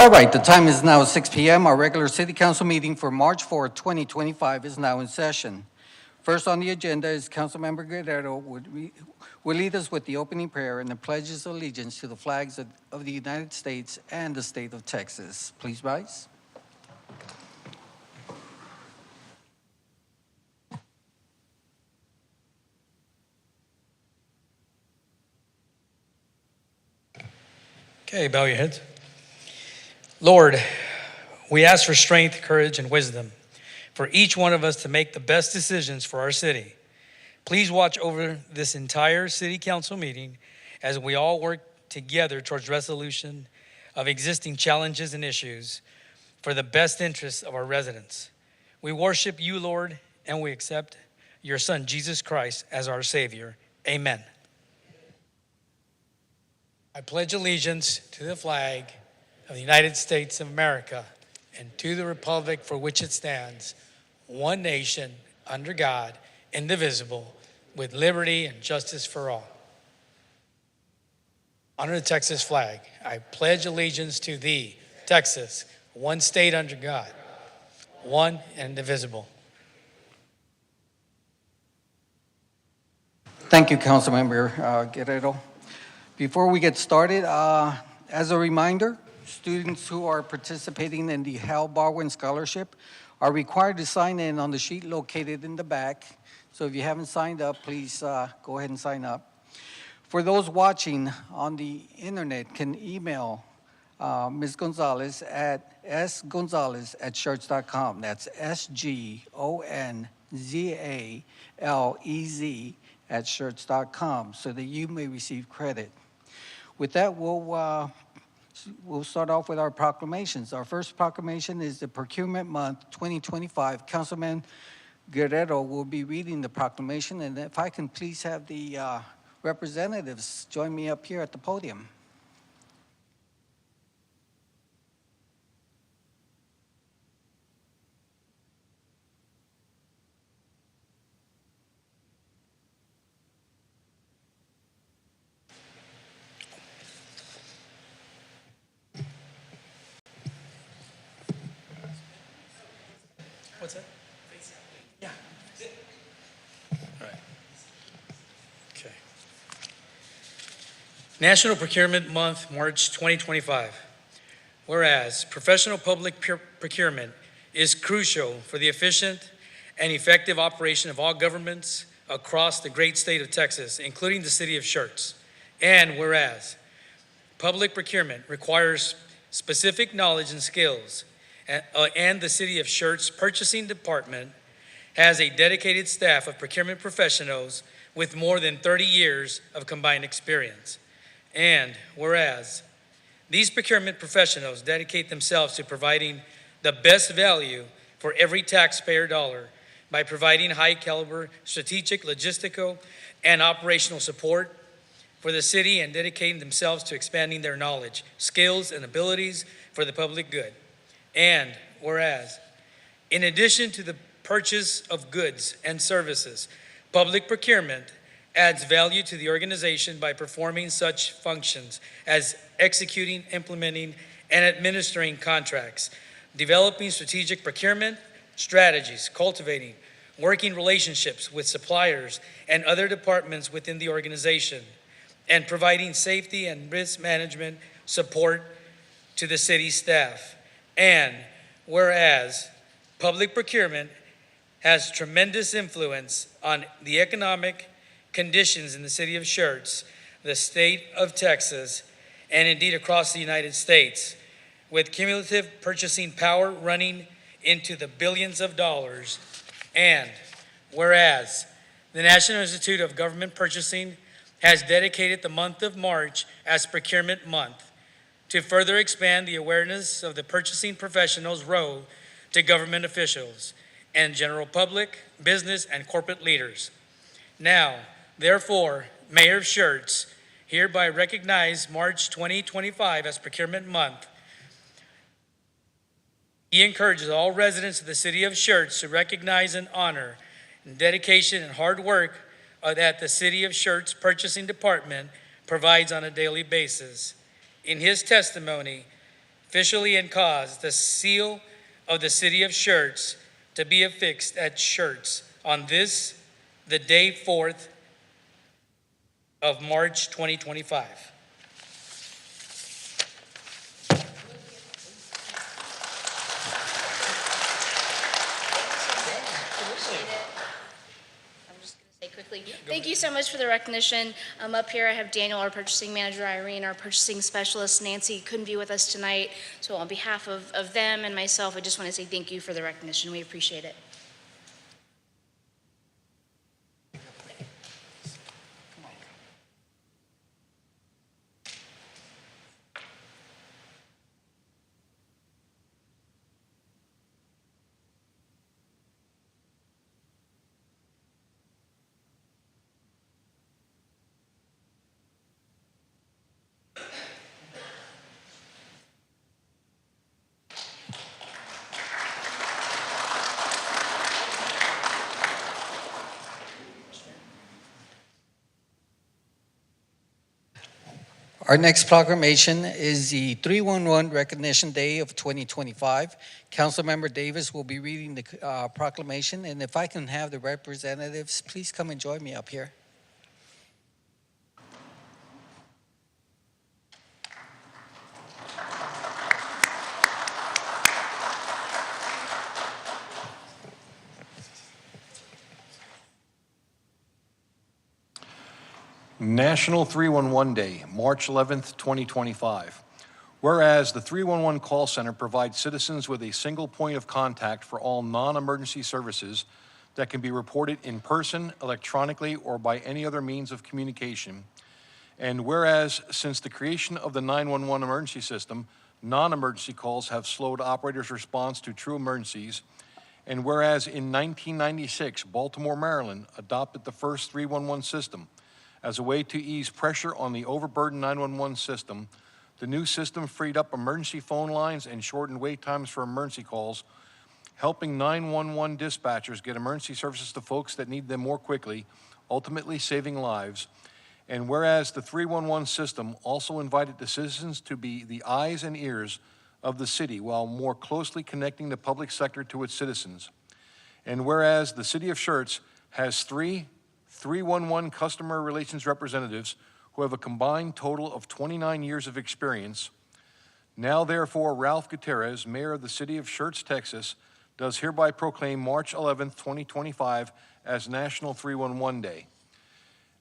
All right, the time is now 6 p.m. Our regular city council meeting for March 4th, 2025 is now in session. First on the agenda is Councilmember Guerrero will lead us with the opening prayer and the pledges of allegiance to the flags of the United States and the state of Texas. Please rise. Okay, bow your heads. Lord, we ask for strength, courage, and wisdom for each one of us to make the best decisions for our city. Please watch over this entire city council meeting as we all work together towards resolution of existing challenges and issues for the best interests of our residents. We worship you, Lord, and we accept your Son, Jesus Christ, as our Savior. Amen. I pledge allegiance to the flag of the United States of America and to the republic for which it stands, one nation, under God, indivisible, with liberty and justice for all. Honor the Texas flag. I pledge allegiance to thee, Texas, one state under God, one and indivisible. Thank you, Councilmember Guerrero. Before we get started, as a reminder, students who are participating in the Hal Barwin Scholarship are required to sign in on the sheet located in the back. So if you haven't signed up, please go ahead and sign up. For those watching on the internet, can email Ms. Gonzalez at sgonzalez@schertz.com. That's SGONZALEZ@schertz.com so that you may receive credit. With that, we'll start off with our proclamations. Our first proclamation is the Procurement Month 2025. Councilman Guerrero will be reading the proclamation, and if I can please have the representatives join me up here at the podium. What's that? Yeah. All right. Okay. National Procurement Month, March 2025. Whereas professional public procurement is crucial for the efficient and effective operation of all governments across the great state of Texas, including the city of Schertz. And whereas public procurement requires specific knowledge and skills, and the city of Schertz purchasing department has a dedicated staff of procurement professionals with more than 30 years of combined experience. And whereas these procurement professionals dedicate themselves to providing the best value for every taxpayer dollar by providing high caliber strategic, logistical, and operational support for the city and dedicating themselves to expanding their knowledge, skills, and abilities for the public good. And whereas, in addition to the purchase of goods and services, public procurement adds value to the organization by performing such functions as executing, implementing, and administering contracts, developing strategic procurement strategies, cultivating working relationships with suppliers and other departments within the organization, and providing safety and risk management support to the city staff. And whereas public procurement has tremendous influence on the economic conditions in the city of Schertz, the state of Texas, and indeed across the United States, with cumulative purchasing power running into the billions of dollars. And whereas the National Institute of Government Purchasing has dedicated the month of March as Procurement Month to further expand the awareness of the purchasing professionals' role to government officials and general public, business, and corporate leaders. Now, therefore, Mayor Schertz hereby recognize March 2025 as Procurement Month. He encourages all residents of the city of Schertz to recognize and honor the dedication and hard work that the city of Schertz Purchasing Department provides on a daily basis. In his testimony, officially and cause the seal of the city of Schertz to be affixed at Schertz on this, the day 4th of March 2025. I'm just going to say quickly, thank you so much for the recognition. Up here, I have Daniel, our purchasing manager, Irene, our purchasing specialist, Nancy, couldn't be with us tonight. So on behalf of them and myself, I just want to say thank you for the recognition. We appreciate it. Our next proclamation is the 311 Recognition Day of 2025. Councilmember Davis will be reading the proclamation, and if I can have the representatives, please come and join me up here. National 311 Day, March 11th, 2025. Whereas the 311 call center provides citizens with a single point of contact for all non-emergency services that can be reported in person, electronically, or by any other means of communication. And whereas since the creation of the 911 emergency system, non-emergency calls have slowed operators' response to true emergencies. And whereas in 1996, Baltimore, Maryland adopted the first 311 system, as a way to ease pressure on the overburdened 911 system, the new system freed up emergency phone lines and shortened wait times for emergency calls, helping 911 dispatchers get emergency services to folks that need them more quickly, ultimately saving lives. And whereas the 311 system also invited the citizens to be the eyes and ears of the city while more closely connecting the public sector to its citizens. And whereas the city of Schertz has 311 customer relations representatives who have a combined total of 29 years of experience. Now, therefore, Ralph Gutierrez, mayor of the city of Schertz, Texas, does hereby proclaim March 11th, 2025 as National 311 Day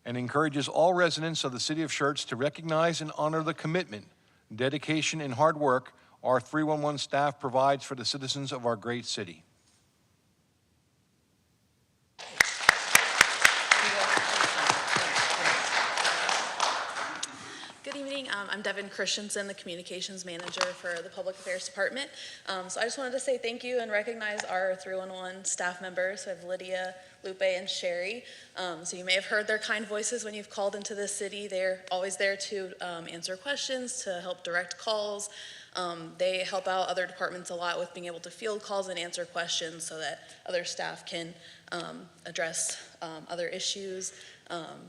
and encourages all residents of the city of Schertz to recognize and honor the commitment, dedication, and hard work our 311 staff provides for the citizens of our great city. Good evening. I'm Devin Christensen, the Communications Manager for the Public Affairs Department. So I just wanted to say thank you and recognize our 311 staff members. We have Lydia, Lupe, and Sherry. So you may have heard their kind voices when you've called into this city. They're always there to answer questions, to help direct calls. They help out other departments a lot with being able to field calls and answer questions so that other staff can address other issues.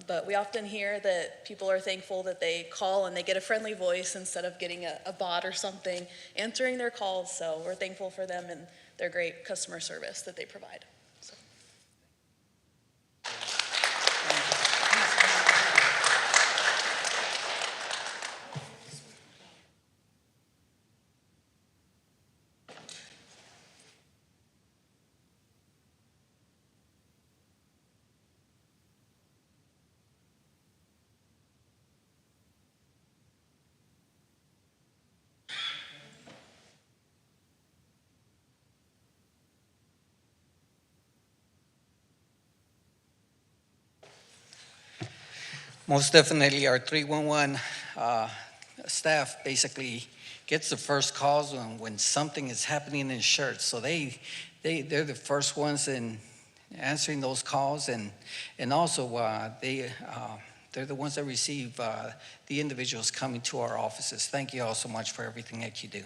But we often hear that people are thankful that they call and they get a friendly voice instead of getting a bot or something answering their calls. So we're thankful for them and their great customer service that they provide. So. Most definitely, our 311 staff basically gets the first calls when something is happening in Schertz. So they're the first ones in answering those calls, and also they're the ones that receive the individuals coming to our offices. Thank you all so much for everything that you do.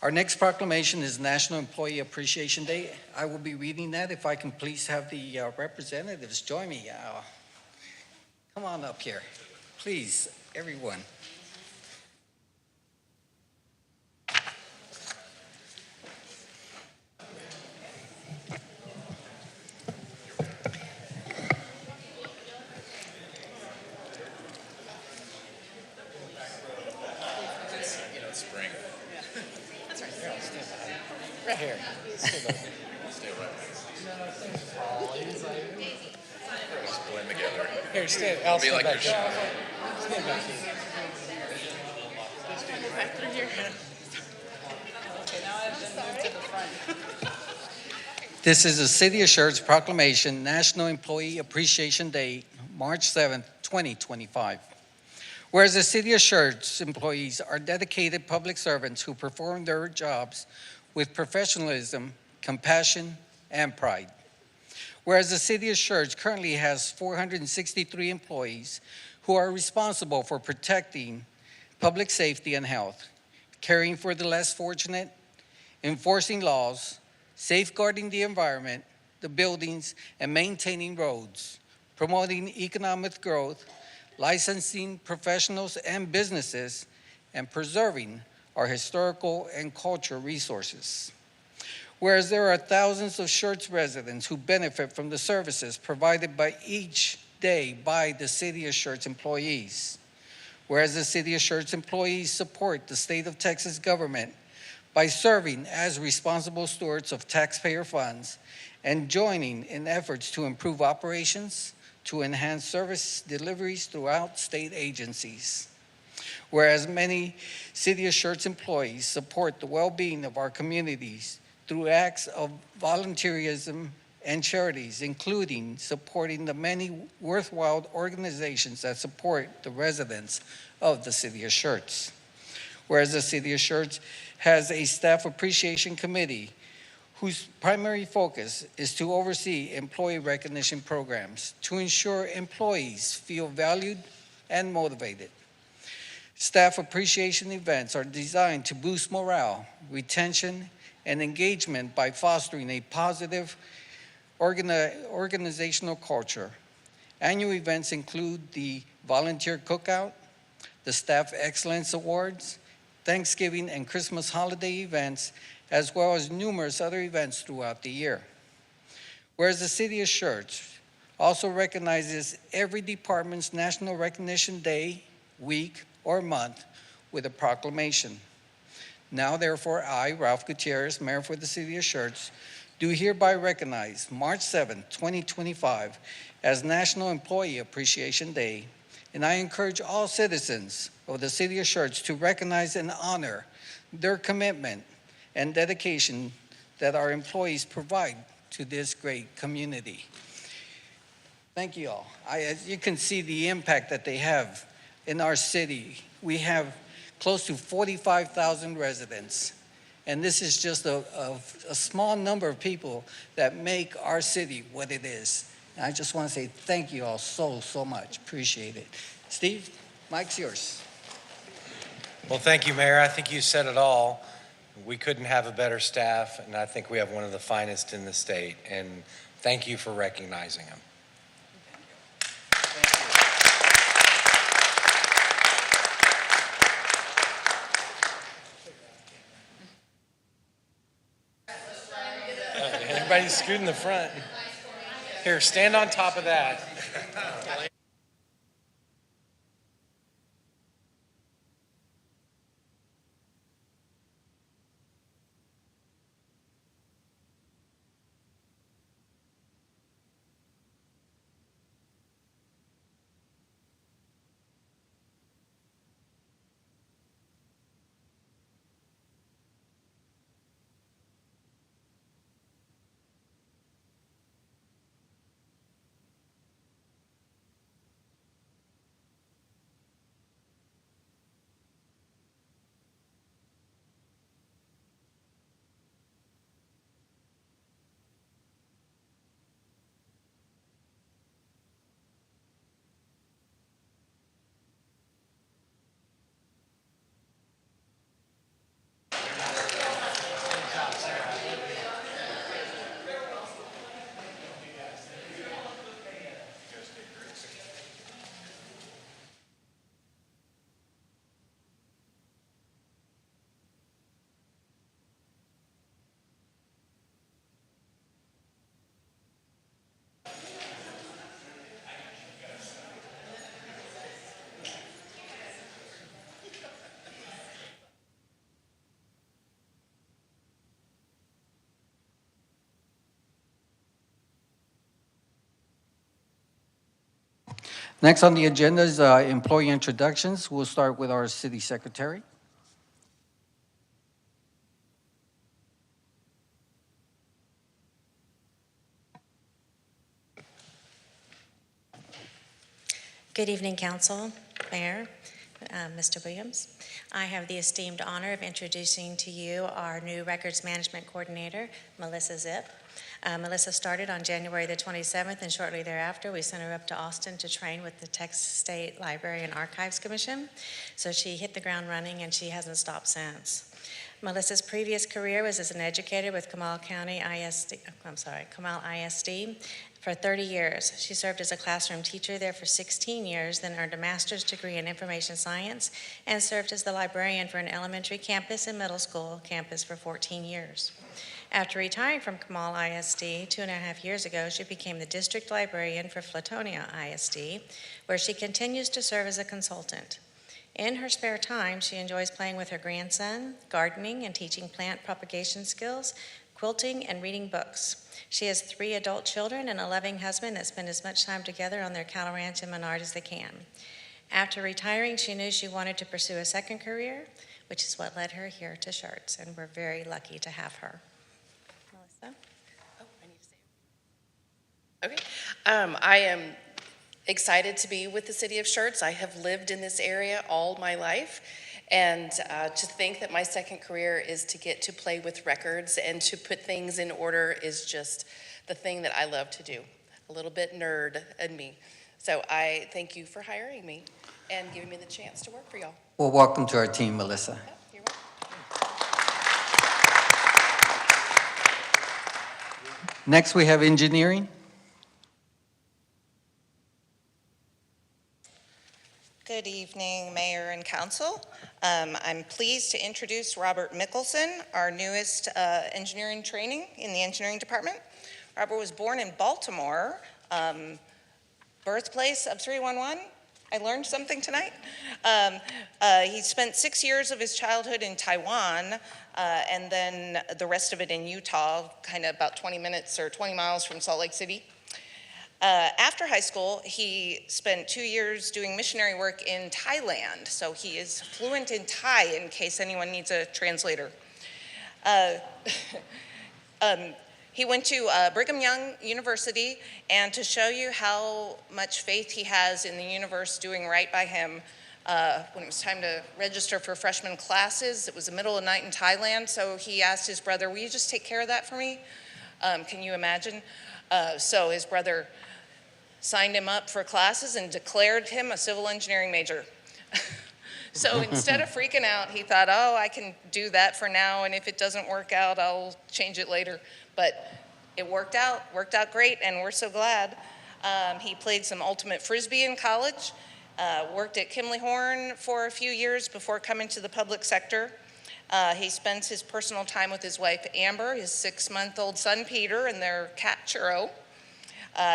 Our next proclamation is National Employee Appreciation Day. I will be reading that. If I can please have the representatives join me. Come on up here, please, everyone. Right here. Blend together. Here, stand. I'll Be stand like back your here. shadow. Stand back here. Back through here. This is the City of Schertz Proclamation, National Employee Appreciation Day, March 7th, 2025. Whereas the City of Schertz employees are dedicated public servants who perform their jobs with professionalism, compassion, and pride. Whereas the City of Schertz currently has 463 employees who are responsible for protecting public safety and health, caring for the less fortunate, enforcing laws, safeguarding the environment, the buildings, and maintaining roads, promoting economic growth, licensing professionals and businesses, and preserving our historical and cultural resources. Whereas there are thousands of Schertz residents who benefit from the services provided by each day by the City of Schertz employees. Whereas the City of Schertz employees support the state of Texas government by serving as responsible stewards of taxpayer funds and joining in efforts to improve operations, to enhance service deliveries throughout state agencies. Whereas many City of Schertz employees support the well-being of our communities through acts of volunteerism and charities, including supporting the many worthwhile organizations that support the residents of the City of Schertz. Whereas the City of Schertz has a staff appreciation committee whose primary focus is to oversee employee recognition programs to ensure employees feel valued and motivated. Staff appreciation events are designed to boost morale, retention, and engagement by fostering a positive organizational culture. Annual events include the Volunteer Cookout, the Staff Excellence Awards, Thanksgiving and Christmas holiday events, as well as numerous other events throughout the year. Whereas the City of Schertz also recognizes every department's National Recognition Day, week, or month with a proclamation. Now, therefore, I, Ralph Gutierrez, Mayor for the City of Schertz, do hereby recognize March 7, 2025 as National Employee Appreciation Day, and I encourage all citizens of the City of Schertz to recognize and honor their commitment and dedication that our employees provide to this great community. Thank you all. As you can see the impact that they have in our city. We have close to 45,000 residents, and this is just a small number of people that make our city what it is. And I just want to say thank you all so much. Appreciate it. Steve, mic's yours. Well, thank you, Mayor. I think you said it all. We couldn't have a better staff, and I think we have one of the finest in the state. And thank you for recognizing them. Everybody's scooting the front. Here, stand on top of that. Next on the agenda is employee introductions. We'll start with our city secretary. Good evening, Council, Mayor, Mr. Williams. I have the esteemed honor of introducing to you our new Records Management Coordinator, Melissa Zip. Melissa started on January the 27th, and shortly thereafter, we sent her up to Austin to train with the Texas State Library and Archives Commission. So she hit the ground running, and she hasn't stopped since. Melissa's previous career was as an educator with Comal ISD for 30 years. She served as a classroom teacher there for 16 years, then earned a master's degree in information science, and served as the librarian for an elementary campus and middle school campus for 14 years. After retiring from Comal ISD 2.5 years ago, she became the district librarian for Flatonia ISD, where she continues to serve as a consultant. In her spare time, she enjoys playing with her grandson, gardening and teaching plant propagation skills, quilting, and reading books. She has 3 adult children and a loving husband that spend as much time together on their cattle ranch in Menard as they can. After retiring, she knew she wanted to pursue a second career, which is what led her here to Schertz, and we're very lucky to have her. Melissa? Oh, I need to say. Okay. I am excited to be with the city of Schertz. I have lived in this area all my life. And to think that my second career is to get to play with records and to put things in order is just the thing that I love to do. A little bit nerd in me. So I thank you for hiring me and giving me the chance to work for y'all. Well, welcome to our team, Melissa. Oh, you're welcome. Next, we have engineering. Good evening, Mayor and Council. I'm pleased to introduce Robert Mickelson, our newest engineering training in the engineering department. Robert was born in Baltimore, birthplace of 311. I learned something tonight. He spent 6 years of his childhood in Taiwan, and then the rest of it in Utah, kind of about 20 minutes or 20 miles from Salt Lake City. After high school, he spent 2 years doing missionary work in Thailand, so he is fluent in Thai in case anyone needs a translator. He went to Brigham Young University, and to show you how much faith he has in the universe doing right by him, when it was time to register for freshman classes, it was the middle of the night in Thailand, so he asked his brother, will you just take care of that for me? Can you imagine? So his brother signed him up for classes and declared him a civil engineering major. So instead of freaking out, he thought, oh, I can do that for now, and if it doesn't work out, I'll change it later. But it worked out great, and we're so glad. He played some ultimate frisbee in college, worked at Kimley Horn for a few years before coming to the public sector. He spends his personal time with his wife, Amber, his 6-month-old son, Peter, and their cat, Churro.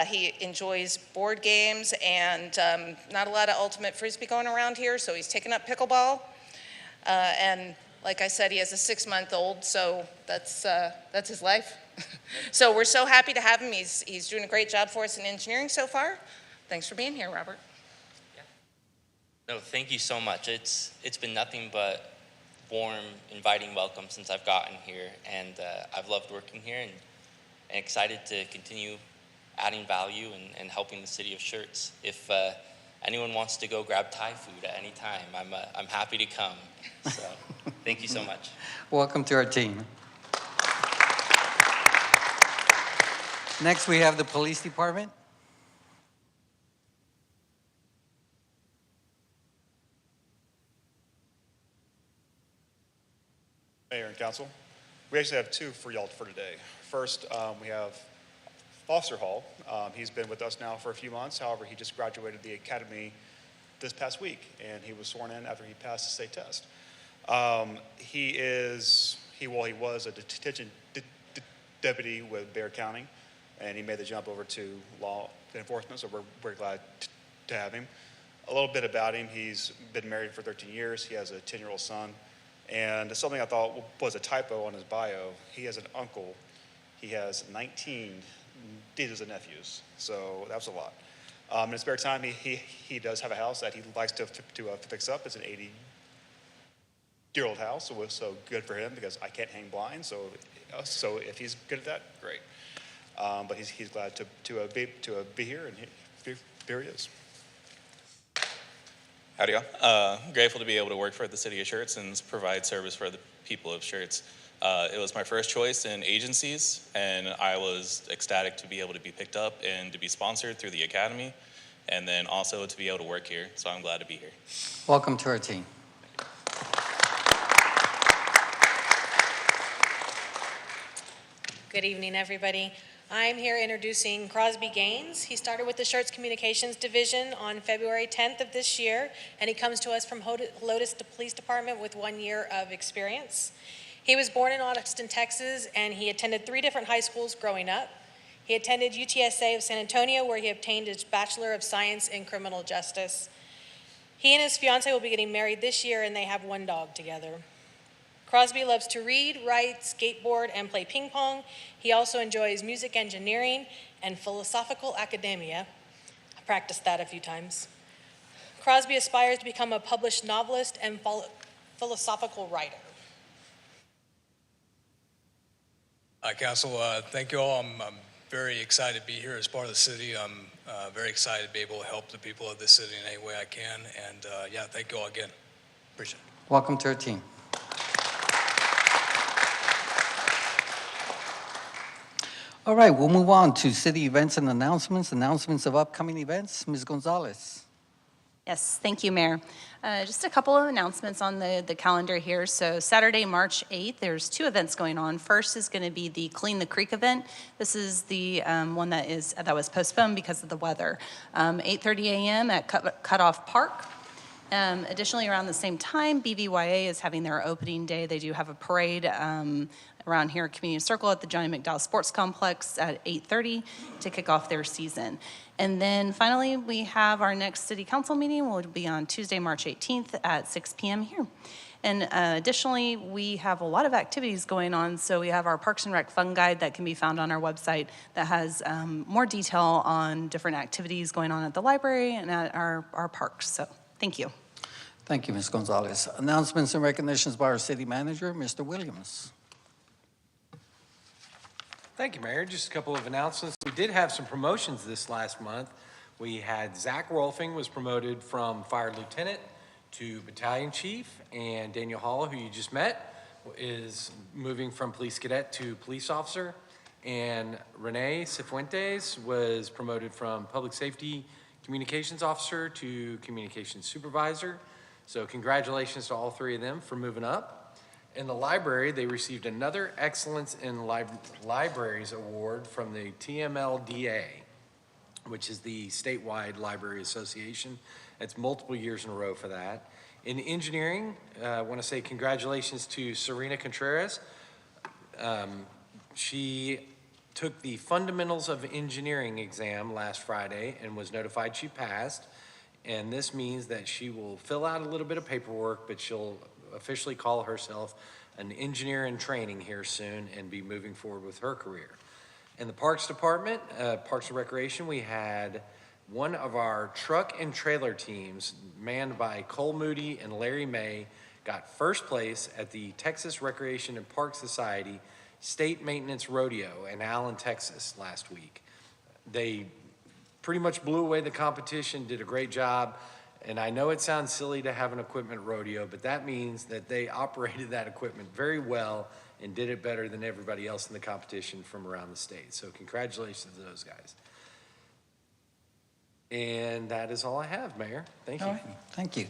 He enjoys board games and not a lot of ultimate frisbee going around here, so he's taken up pickleball. And like I said, he has a 6-month-old, so that's his life. So we're so happy to have him. He's doing a great job for us in engineering so far. Thanks for being here, Robert. Yeah. No, thank you so much. It's been nothing but warm, inviting welcome since I've gotten here, and I've loved working here and excited to continue adding value and helping the city of Schertz. If anyone wants to go grab Thai food at any time, I'm happy to come. So thank you so much. Welcome to our team. Next, we have the police department. Mayor and Council, we actually have 2 for y'all for today. First, we have Officer Hall. He's been with us now for a few months. However, he just graduated the academy this past week, and he was sworn in after he passed the state test. He was a detention deputy with Bexar County, and he made the jump over to law enforcement, so we're glad to have him. A little bit about him: he's been married for 13 years. He has a 10-year-old son. And something I thought was a typo on his bio, he has an uncle. He has 19 nieces and nephews, so that was a lot. In his spare time, he does have a house that he likes to fix up. It's an 80-year-old house, so good for him because I can't hang blinds. So if he's good at that, great. But he's glad to be here, and here he is. Howdy, y'all. Grateful to be able to work for the city of Schertz and provide service for the people of Schertz. It was my first choice in agencies, and I was ecstatic to be able to be picked up and to be sponsored through the academy, and then also to be able to work here. So I'm glad to be here. Welcome to our team. Good evening, everybody. I'm here introducing Crosby Gaines. He started with the Schertz Communications Division on February 10th of this year, and he comes to us from Lotus Police Department with 1 year of experience. He was born in Austin, Texas, and he attended 3 different high schools growing up. He attended UTSA of San Antonio, where he obtained his Bachelor of Science in Criminal Justice. He and his fiancée will be getting married this year, and they have 1 dog together. Crosby loves to read, write, skateboard, and play ping pong. He also enjoys music engineering and philosophical academia. I practiced that a few times. Crosby aspires to become a published novelist and philosophical writer. Hi, Council. Thank you all. I'm very excited to be here as part of the city. I'm very excited to be able to help the people of this city in any way I can. And yeah, thank you all again. Appreciate it. Welcome to our team. All right, we'll move on to city events and announcements. Announcements of upcoming events. Ms. Gonzalez. Yes, thank you, Mayor. Just a couple of announcements on the calendar here. So Saturday, March 8th, there's 2 events going on. First is going to be the Clean the Creek event. This is the one that was postponed because of the weather. 8:30 a.m. at Cutoff Park. Additionally, around the same time, BVYA is having their opening day. They do have a parade around here at Community Circle at the Johnny McDowell Sports Complex at 8:30 to kick off their season. And then finally, we have our next city council meeting will be on Tuesday, March 18th at 6 p.m. here. And additionally, we have a lot of activities going on. So we have our Parks and Rec Fun Guide that can be found on our website that has more detail on different activities going on at the library and at our parks. So thank you. Thank you, Ms. Gonzalez. Announcements and recognitions by our city manager, Mr. Williams. Thank you, Mayor. Just a couple of announcements. We did have some promotions this last month. We had Zach Rolfing was promoted from Fire Lieutenant to Battalion Chief, and Daniel Hall, who you just met, is moving from Police Cadet to Police Officer, and Renee Cifuentes was promoted from Public Safety Communications Officer to Communications Supervisor. So congratulations to all 3 of them for moving up. In the library, they received another Excellence in Libraries Award from the TMLDA, which is the statewide library association. It's multiple years in a row for that. In engineering, I want to say congratulations to Serena Contreras. She took the Fundamentals of Engineering exam last Friday and was notified she passed. And this means that she will fill out a little bit of paperwork, but she'll officially call herself an engineer in training here soon and be moving forward with her career. In the Parks Department, Parks and Recreation, we had one of our truck and trailer teams manned by Cole Moody and Larry May got first place at the Texas Recreation and Park Society State Maintenance Rodeo in Allen, Texas last week. They pretty much blew away the competition, did a great job. And I know it sounds silly to have an equipment rodeo, but that means that they operated that equipment very well and did it better than everybody else in the competition from around the state. So congratulations to those guys. And that is all I have, Mayor. Thank you. All right, thank you.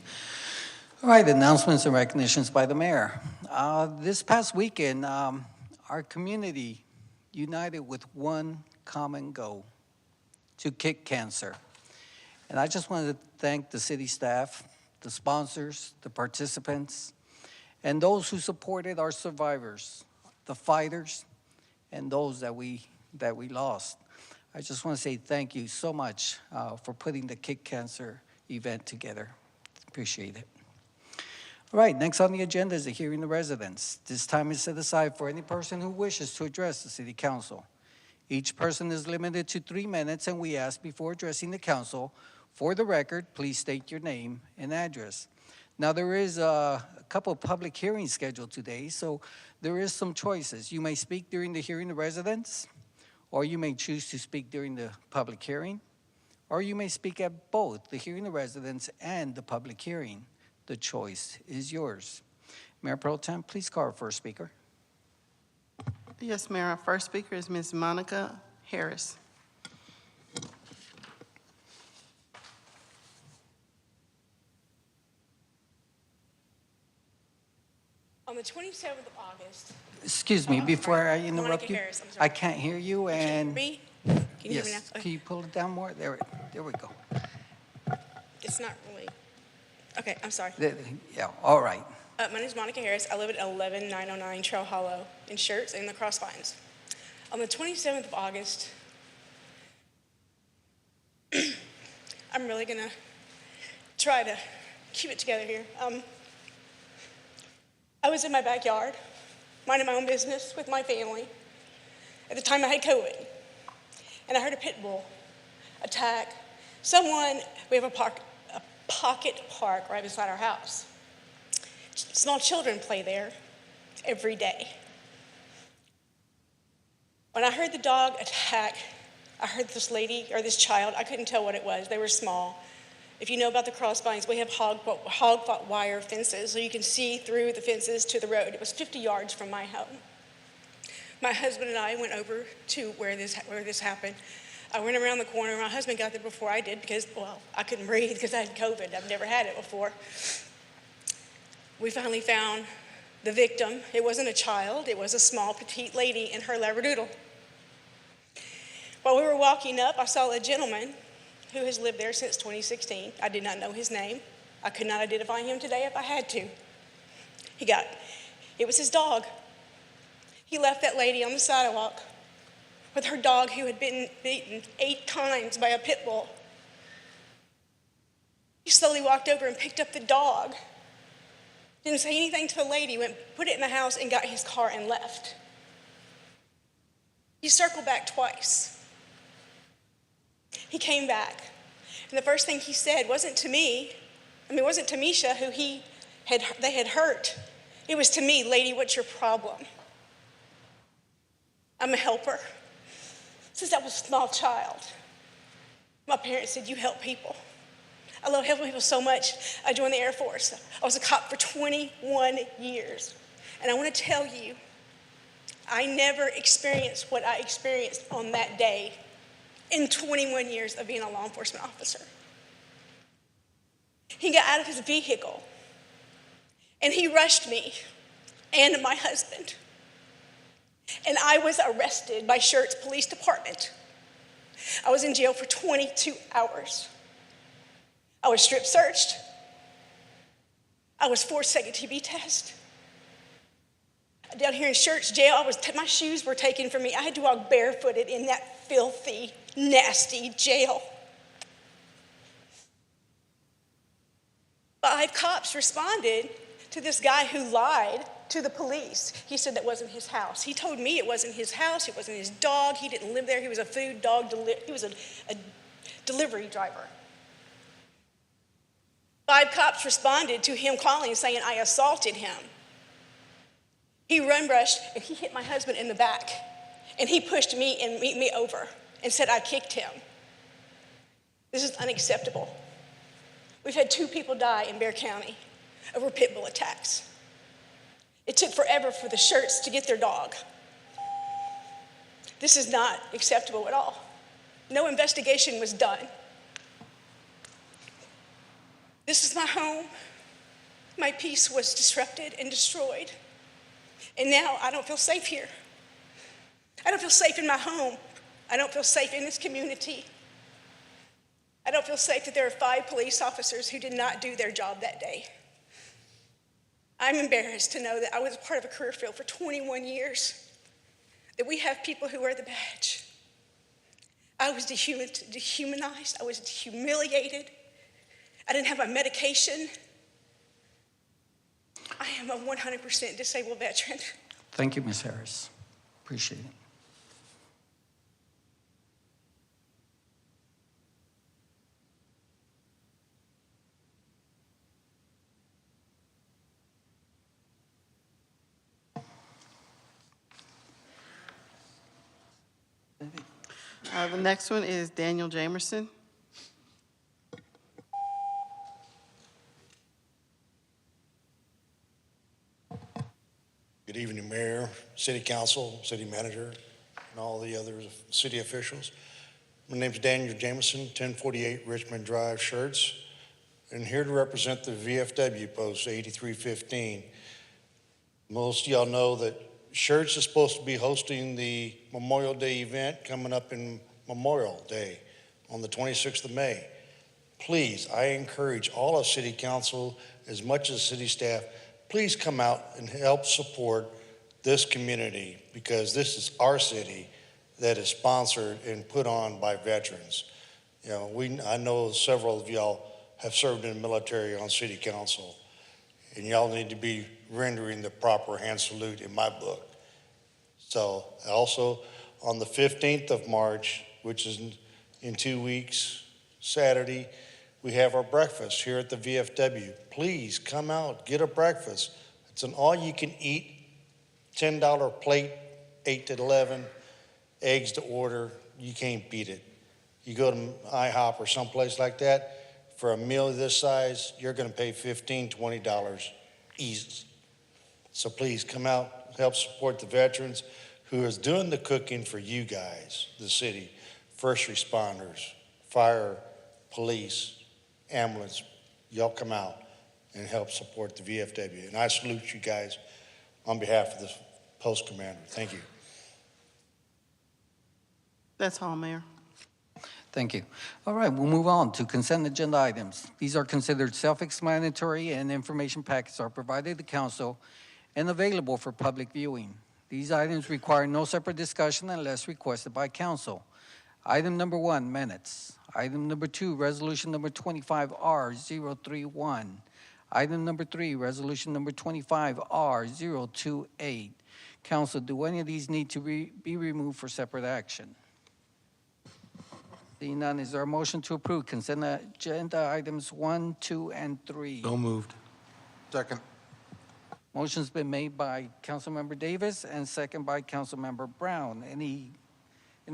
All right, announcements and recognitions by the mayor. This past weekend, our community united with one common goal: to kick cancer. And I just wanted to thank the city staff, the sponsors, the participants, and those who supported our survivors, the fighters, and those that we lost. I just want to say thank you so much for putting the Kick Cancer event together. Appreciate it. All right, next on the agenda is the hearing the residents. This time is set aside for any person who wishes to address the city council. Each person is limited to 3 minutes, and we ask before addressing the council, for the record, please state your name and address. Now, there is a couple of public hearings scheduled today, so there is some choices. You may speak during the hearing of residents, or you may choose to speak during the public hearing, or you may speak at both the hearing of residents and the public hearing. The choice is yours. Mayor Pro Tem, please call our first speaker. Yes, Mayor. Our first speaker is Ms. Monica Harris. On the 27th of August. Excuse me, before I interrupt Monica you, Harris, I'm sorry. I can't hear you, and Me? Can you hear me now? yes, Okay. can you pull it down more? There we go. It's not really. Okay, I'm sorry. Yeah, all right. My name is Monica Harris. I live at 11909 Trail Hollow in Schertz in the Crossvines. On the 27th of August, I'm really going to try to keep it together here. I was in my backyard, minding my own business with my family. At the time, I had COVID, and I heard a pit bull attack someone. We have a pocket park right beside our house. Small children play there every day. When I heard the dog attack, I heard this lady or this child, I couldn't tell what it was. They were small. If you know about the Crossvines, we have hog wire fences, so you can see through the fences to the road. It was 50 yards from my home. My husband and I went over to where this happened. I went around the corner. My husband got there before I did because, well, I couldn't breathe because I had COVID. I've never had it before. We finally found the victim. It wasn't a child. It was a small, petite lady and her Labradoodle. While we were walking up, I saw a gentleman who has lived there since 2016. I did not know his name. I could not identify him today if I had to. It was his dog. He left that lady on the sidewalk with her dog who had been beaten 8 times by a pit bull. He slowly walked over and picked up the dog. Didn't say anything to the lady, put it in the house and got his car and left. He circled back twice. He came back, and the first thing he said wasn't to me. It wasn't to Misha, who they had hurt. It was to me, lady, what's your problem? I'm a helper. Since I was a small child, my parents said, you help people. I love helping people so much. I joined the Air Force. I was a cop for 21 years. And I want to tell you, I never experienced what I experienced on that day in 21 years of being a law enforcement officer. He got out of his vehicle, and he rushed me and my husband. And I was arrested by Schertz Police Department. I was in jail for 22 hours. I was strip searched. I was forced to take a TB test. Down here in Schertz jail, my shoes were taken from me. I had to walk barefooted in that filthy, nasty jail. 5 cops responded to this guy who lied to the police. He said that wasn't his house. He told me it wasn't his house, it wasn't his dog, he didn't live there, he was a food dog, he was a delivery driver. 5 cops responded to him calling saying I assaulted him. He run rushed and he hit my husband in the back, and he pushed me and me over and said I kicked him. This is unacceptable. We've had 2 people die in Bexar County over pit bull attacks. It took forever for the Schertz to get their dog. This is not acceptable at all. No investigation was done. This is my home. My peace was disrupted and destroyed. And now I don't feel safe here. I don't feel safe in my home. I don't feel safe in this community. I don't feel safe that there are 5 police officers who did not do their job that day. I'm embarrassed to know that I was part of a career field for 21 years, that we have people who wear the badge. I was dehumanized. I was humiliated. I didn't have my medication. I am a 100% disabled veteran. Thank you, Ms. Harris. Appreciate it. The next one is Daniel Jamerson. Good evening, Mayor, City Council, City Manager, and all the other city officials. My name's Daniel Jameson, 1048 Richmond Drive, Schertz, and here to represent the VFW Post 8315. Most of y'all know that Schertz is supposed to be hosting the Memorial Day event coming up in Memorial Day on the 26th of May. Please, I encourage all of City Council, as much as city staff, please come out and help support this community, because this is our city that is sponsored and put on by veterans. You know, I know several of y'all have served in the military on City Council, and y'all need to be rendering the proper hand salute in my book. So also on the 15th of March, which is in 2 weeks, Saturday, we have our breakfast here at the VFW. Please come out, get a breakfast. It's an all-you-can-eat, $10 plate, 8 to 11, eggs to order. You can't beat it. You go to IHOP or someplace like that, for a meal this size, you're gonna pay $15, $20 easy. So please come out, help support the veterans who is doing the cooking for you guys, the city, first responders, fire, police, ambulance. Y'all come out and help support the VFW. And I salute you guys on behalf of the post commander. Thank you. That's all, Mayor. Thank you. All right, we'll move on to consent agenda items. These are considered self-explanatory, and information packets are provided to council and available for public viewing. These items require no separate discussion unless requested by council. Item number 1, minutes. Item number 2, resolution number 25R031. Item number 3, resolution number 25R028. Council, do any of these need to be removed for separate action? Seeing none, is there a motion to approve consent agenda items 1, 2, and 3? So moved. Second. Motion's been made by Councilmember Davis and second by Councilmember Brown. Any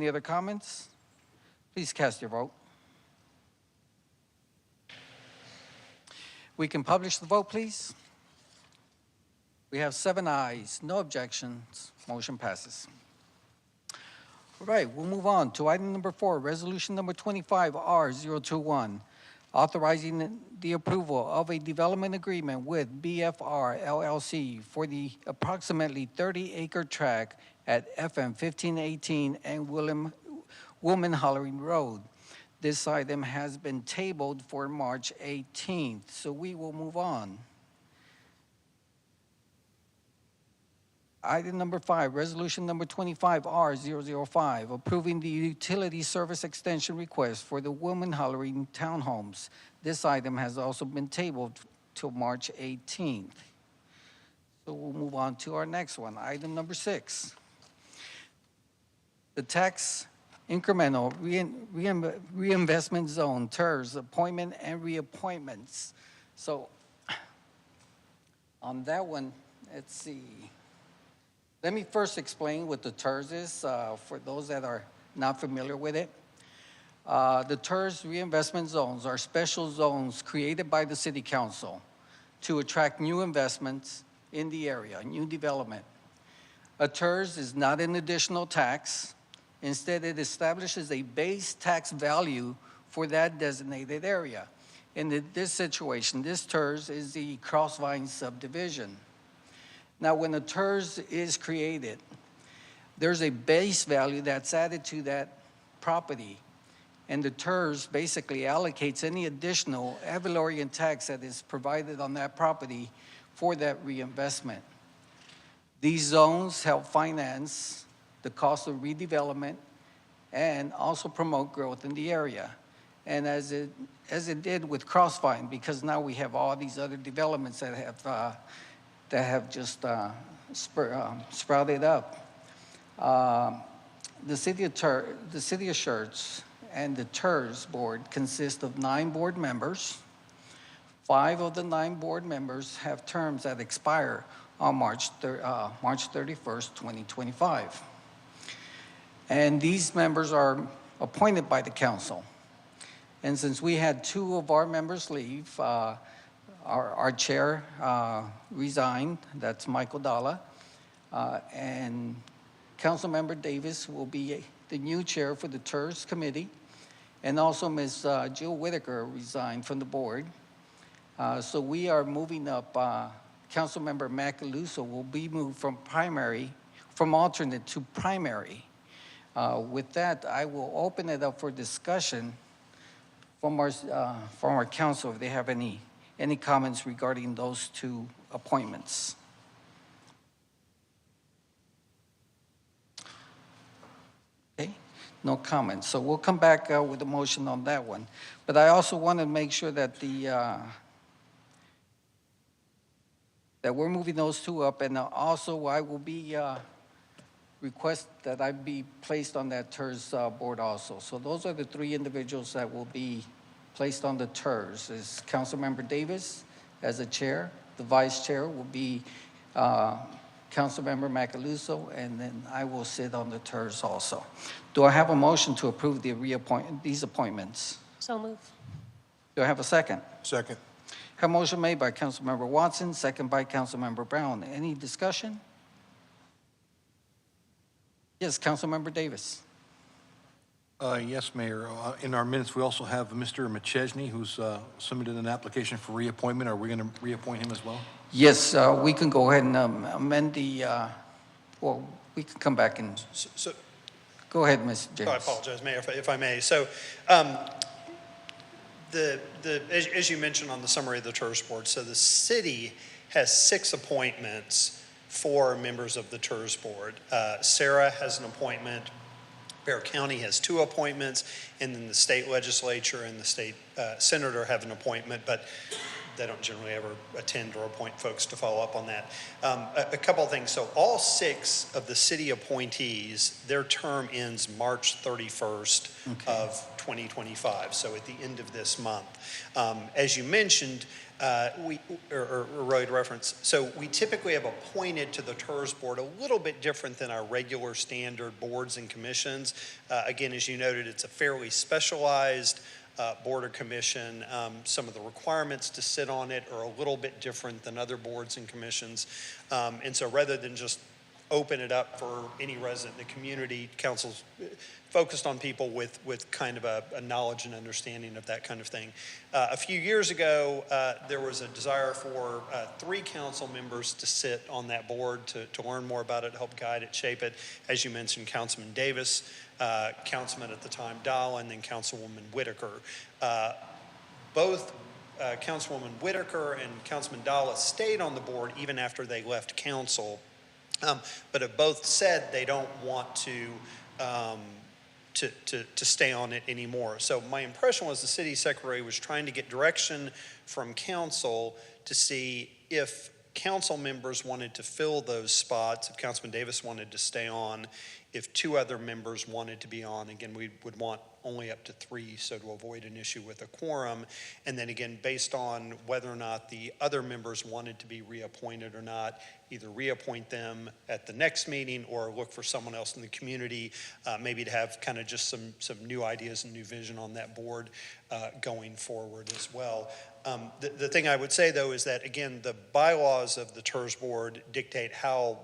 other comments? Please cast your vote. We can publish the vote, please. We have 7 ayes, no objections. Motion passes. All right, we'll move on to item number 4, resolution number 25R021, authorizing the approval of a development agreement with BFR LLC for the approximately 30-acre tract at FM 1518 and Woolman Hollering Road. This item has been tabled for March 18th, so we will move on. Item number 5, resolution number 25R005, approving the utility service extension request for the Woolman Hollering Townhomes. This item has also been tabled till March 18th. So we'll move on to our next one, item number 6. The tax incremental reinvestment zone, TERS, appointment and reappointments. So on that one, let's see. Let me first explain what the TERS is for those that are not familiar with it. The TERS reinvestment zones are special zones created by the City Council to attract new investments in the area, new development. A TERS is not an additional tax. Instead, it establishes a base tax value for that designated area. In this situation, this TERS is the Crossvine subdivision. Now, when a TERS is created, there's a base value that's added to that property, and the TERS basically allocates any additional ad valorem tax that is provided on that property for that reinvestment. These zones help finance the cost of redevelopment and also promote growth in the area. And as it did with Crossvine, because now we have all these other developments that have just sprouted up. The city of Schertz and the TERS board consist of 9 board members. 5 of the 9 board members have terms that expire on March 31st, 2025. And these members are appointed by the council. And since we had two of our members leave, our chair resigned, that's Michael Dalla, and Councilmember Davis will be the new chair for the TERS committee, and also Ms. Jill Whitaker resigned from the board. So we are moving up, Councilmember Macaluso will be moved from alternate to primary. With that, I will open it up for discussion from our council if they have any comments regarding those two appointments. Okay, no comments. So we'll come back with a motion on that one. But I also want to make sure that that we're moving those two up, and also I will be request that I be placed on that TERS board also. So those are the three individuals that will be placed on the TERS. Is Councilmember Davis as a chair. The vice chair will be Councilmember Macaluso, and then I will sit on the TERS also. Do I have a motion to approve these appointments? So move. Do I have a second? Second. Have a motion made by Councilmember Watson, second by Councilmember Brown. Any discussion? Yes, Councilmember Davis. Yes, Mayor. In our minutes, we also have Mr. McChesney, who's submitted an application for reappointment. Are we going to reappoint him as well? Yes, we can go ahead and amend the, well, we can come back and, go ahead, Ms. James. I apologize, Mayor, if I may. So, as you mentioned on the summary of the TERS board, so the city has 6 appointments for members of the TERS board. Sarah has an appointment. Bear County has 2 appointments, and then the state legislature and the state senator have an appointment, but they don't generally ever attend or appoint folks to follow up on that. A couple of things. So all 6 of the city appointees, their term ends March 31st of 2025, so at the end of this month. As you mentioned, or road reference, so we typically have appointed to the TERS board a little bit different than our regular standard boards and commissions. Again, as you noted, it's a fairly specialized board or commission. Some of the requirements to sit on it are a little bit different than other boards and commissions. And so rather than just open it up for any resident in the community, council's focused on people with kind of a knowledge and understanding of that kind of thing. A few years ago, there was a desire for 3 council members to sit on that board to learn more about it, help guide it, shape it. As you mentioned, Councilman Davis, Councilman at the time Dahl, and then Councilwoman Whitaker. Both Councilwoman Whitaker and Councilman Dahl stayed on the board even after they left council, but have both said they don't want to stay on it anymore. So my impression was the city secretary was trying to get direction from council to see if council members wanted to fill those spots, if Councilman Davis wanted to stay on, if 2 other members wanted to be on. Again, we would want only up to 3, so to avoid an issue with a quorum. And then again, based on whether or not the other members wanted to be reappointed or not, either reappoint them at the next meeting or look for someone else in the community, maybe to have kind of just some new ideas and new vision on that board going forward as well. The thing I would say, though, is that, again, the bylaws of the TERS board dictate how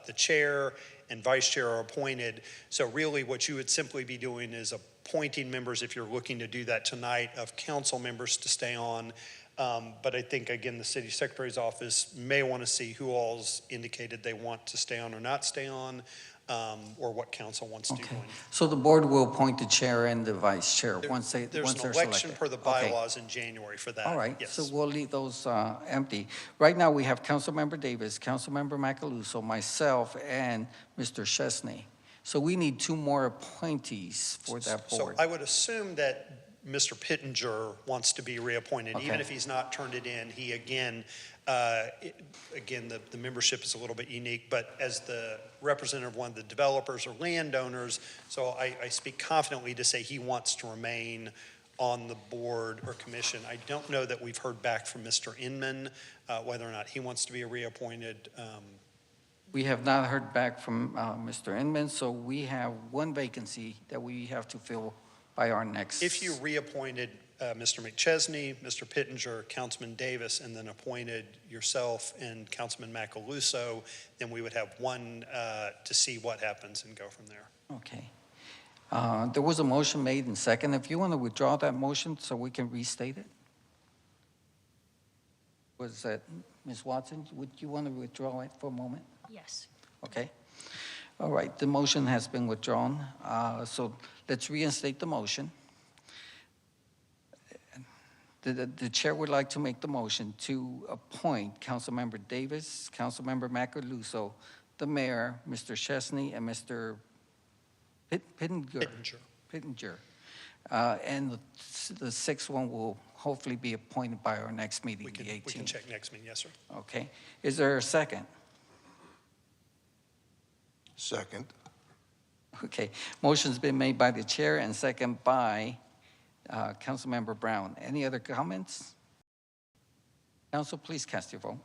the chair and vice chair are appointed. So really what you would simply be doing is appointing members, if you're looking to do that tonight, of council members to stay on. But I think, again, the city secretary's office may want to see who all's indicated they want to stay on or not stay on, or what council wants to do. So the board will appoint the chair and the vice chair once they're There's an selected. election per the bylaws in January for that. All right, Yes. so we'll leave those empty. Right now, we have Councilmember Davis, Councilmember Macaluso, myself, and Mr. Chesney. So we need 2 more appointees for that board. So I would assume that Mr. Pittenger wants to be reappointed. Okay. Even if he's not turned it in, he again, the membership is a little bit unique, but as the representative of one of the developers or landowners, so I speak confidently to say he wants to remain on the board or commission. I don't know that we've heard back from Mr. Inman, whether or not he wants to be reappointed. We have not heard back from Mr. Inman, so we have one vacancy that we have to fill by our next. If you reappointed Mr. McChesney, Mr. Pittenger, Councilman Davis, and then appointed yourself and Councilman Macaluso, then we would have one to see what happens and go from there. Okay. There was a motion made and second. If you want to withdraw that motion so we can restate it? Was that, Ms. Watson, would you want to withdraw it for a moment? Yes. Okay. All right, the motion has been withdrawn. So let's reinstate the motion. The chair would like to make the motion to appoint Councilmember Davis, Councilmember Macaluso, the mayor, Mr. Chesney, and Mr. Pittenger. And the sixth one will hopefully be appointed by our next meeting, the 18th. We can check next meeting, yes, sir. Okay. Is there a second? Second. Okay. Motion's been made by the chair and second by Councilmember Brown. Any other comments? Council, please cast your vote.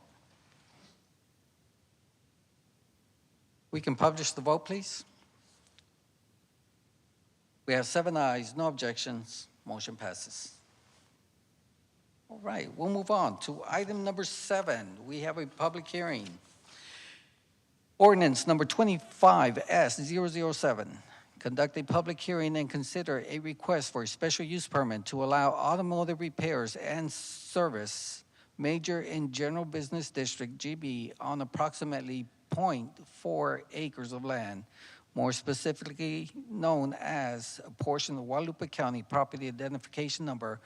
We can publish the vote, please. We have 7 ayes, no objections. Motion passes. All right, we'll move on to item number 7. We have a public hearing. Ordinance number 25S007. Conduct a public hearing and consider a request for a special use permit to allow automotive repairs and service major in General Business District GB on approximately 0.4 acres of land, more specifically known as a portion of Guadalupe County Property Identification Number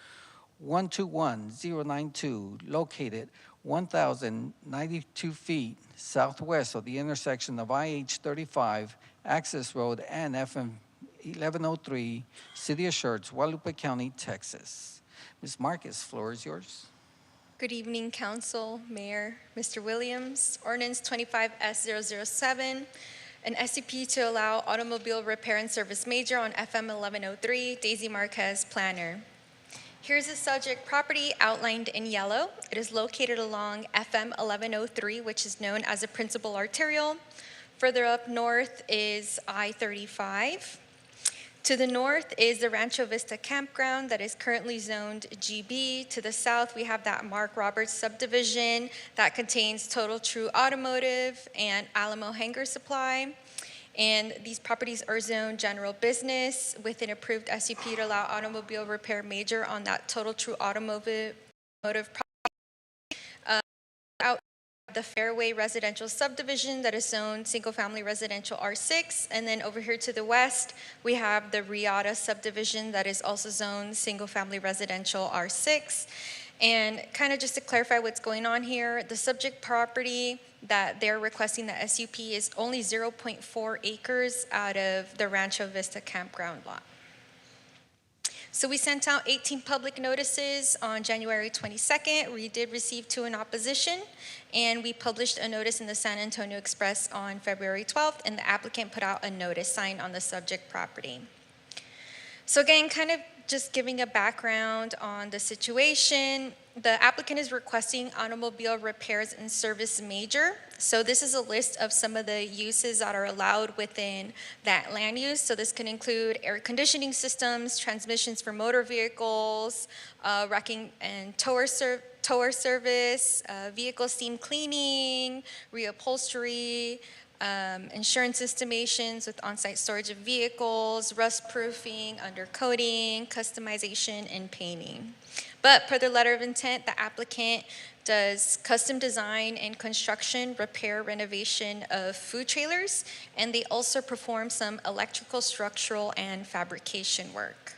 121092, located 1,092 feet southwest of the intersection of IH-35, Access Road, and FM 1103, City of Schertz, Guadalupe County, Texas. Ms. Marcus, floor is yours. Good evening, Council, Mayor, Mr. Williams. Ordinance 25S007, an SUP to allow automobile repair and service major on FM 1103, Daisy Marquez, planner. Here's the subject property outlined in yellow. It is located along FM 1103, which is known as a principal arterial. Further up north is I-35. To the north is the Rancho Vista campground that is currently zoned GB. To the south, we have that Mark Roberts subdivision that contains Total True Automotive and Alamo Hanger Supply. And these properties are zoned general business with an approved SUP to allow automobile repair major on that Total True Automotive property. Out the Fairway residential subdivision that is zoned single-family residential R6, and then over here to the west, we have the Riata subdivision that is also zoned single-family residential R6. And kind of just to clarify what's going on here, the subject property that they're requesting the SUP is only 0.4 acres out of the Rancho Vista campground lot. So we sent out 18 public notices on January 22nd. We did receive 2 in opposition, and we published a notice in the San Antonio Express on February 12th, and the applicant put out a notice signed on the subject property. So again, kind of just giving a background on the situation. The applicant is requesting automobile repairs and service major. So this is a list of some of the uses that are allowed within that land use. So this can include air conditioning systems, transmissions for motor vehicles, wrecking and tower service, vehicle steam cleaning, reupholstery, insurance estimations with on-site storage of vehicles, rust proofing, undercoating, customization, and painting. But per the letter of intent, the applicant does custom design and construction, repair, renovation of food trailers, and they also perform some electrical, structural, and fabrication work.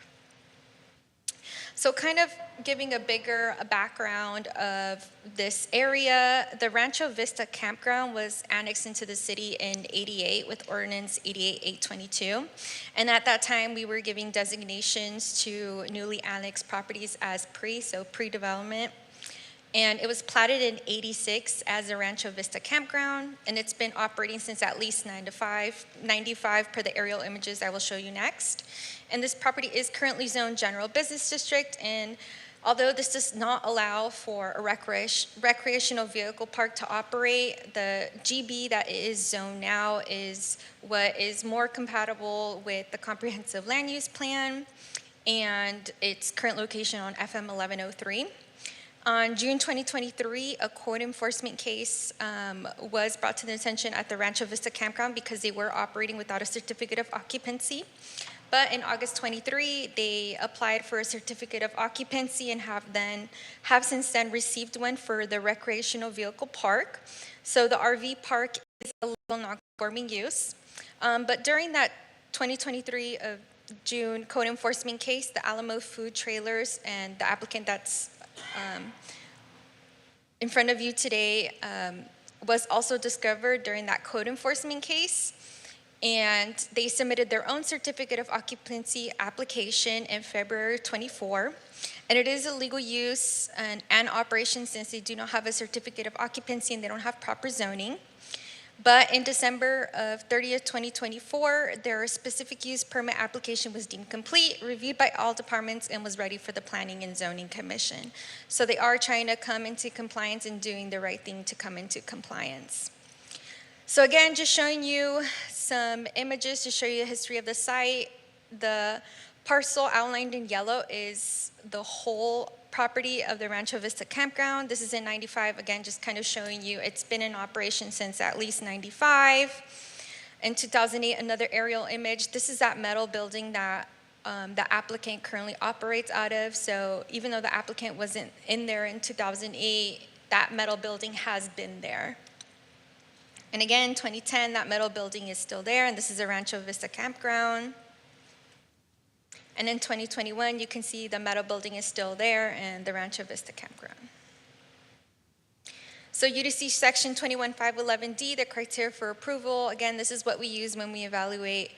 So kind of giving a bigger background of this area, the Rancho Vista campground was annexed into the city in '88 with Ordinance 88-822. And at that time, we were giving designations to newly annexed properties as pre-development. And it was platted in '86 as the Rancho Vista campground, and it's been operating since at least 95 per the aerial images I will show you next. And this property is currently zoned general business district, and Although this does not allow for a recreational vehicle park to operate, the GB that is zoned now is what is more compatible with the comprehensive land use plan and its current location on FM 1103. On June 2023, a code enforcement case was brought to the attention at the Rancho Vista campground because they were operating without a certificate of occupancy. But in August 23, they applied for a certificate of occupancy and have since then received one for the recreational vehicle park. So the RV park is a legal non-conforming use. But during that 2023 June code enforcement case, the Alamo Food Trailers and the applicant that's in front of you today was also discovered during that code enforcement case, and they submitted their own certificate of occupancy application in February 24, and it is a legal use and operation since they do not have a certificate of occupancy and they don't have proper zoning. But in December of 30th, 2024, their specific use permit application was deemed complete, reviewed by all departments, and was ready for the Planning and Zoning Commission. So they are trying to come into compliance and doing the right thing to come into compliance. So again, just showing you some images to show you the history of the site. The parcel outlined in yellow is the whole property of the Rancho Vista campground. This is in 95, again, just kind of showing you it's been in operation since at least 95. In 2008, another aerial image. This is that metal building that the applicant currently operates out of. So even though the applicant wasn't in there in 2008, that metal building has been there. And again, 2010, that metal building is still there, and this is the Rancho Vista campground. And in 2021, you can see the metal building is still there and the Rancho Vista campground. So UDC section 21511D, the criteria for approval. Again, this is what we use when we evaluate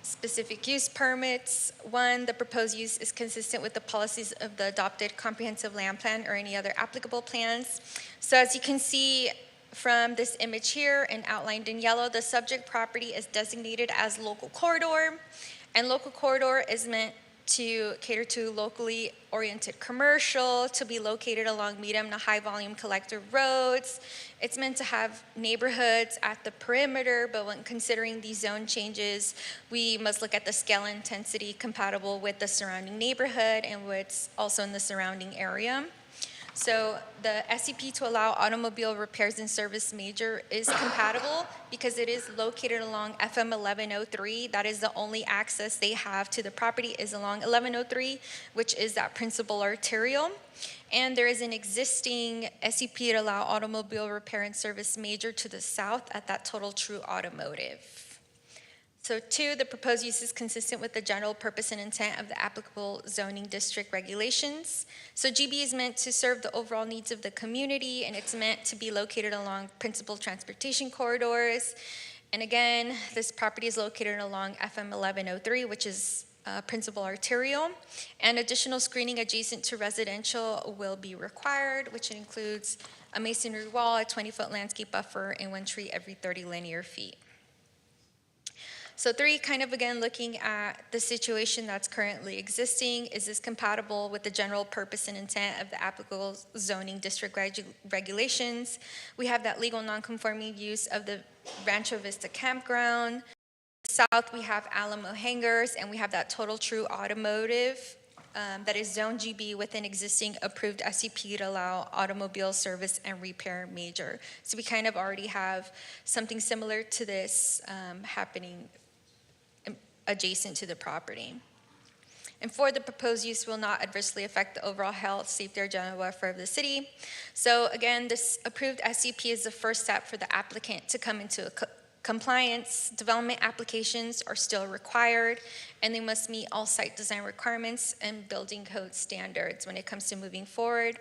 specific use permits. 1, the proposed use is consistent with the policies of the adopted comprehensive land plan or any other applicable plans. So as you can see from this image here and outlined in yellow, the subject property is designated as local corridor. And local corridor is meant to cater to locally oriented commercial, to be located along medium to high volume collector roads. It's meant to have neighborhoods at the perimeter, but when considering these zone changes, we must look at the scale intensity compatible with the surrounding neighborhood and what's also in the surrounding area. So the SUP to allow automobile repairs and service major is compatible because it is located along FM 1103. That is the only access they have to the property is along 1103, which is that principal arterial. And there is an existing SUP to allow automobile repair and service major to the south at that Total True Automotive. So 2, the proposed use is consistent with the general purpose and intent of the applicable zoning district regulations. So GB is meant to serve the overall needs of the community, and it's meant to be located along principal transportation corridors. And again, this property is located along FM 1103, which is principal arterial, and additional screening adjacent to residential will be required, which includes a masonry wall, a 20-foot landscape buffer, and 1 tree every 30 linear feet. So 3, kind of again looking at the situation that's currently existing. Is this compatible with the general purpose and intent of the applicable zoning district regulations? We have that legal nonconforming use of the Rancho Vista campground. South, we have Alamo Hangars, and we have that Total True Automotive that is Zone GB with an existing approved SUP to allow automobile service and repair major. So we kind of already have something similar to this happening adjacent to the property. And 4, the proposed use will not adversely affect the overall health, safety, or general welfare of the city. So again, this approved SUP is the first step for the applicant to come into compliance. Development applications are still required, and they must meet all site design requirements and building code standards when it comes to moving forward.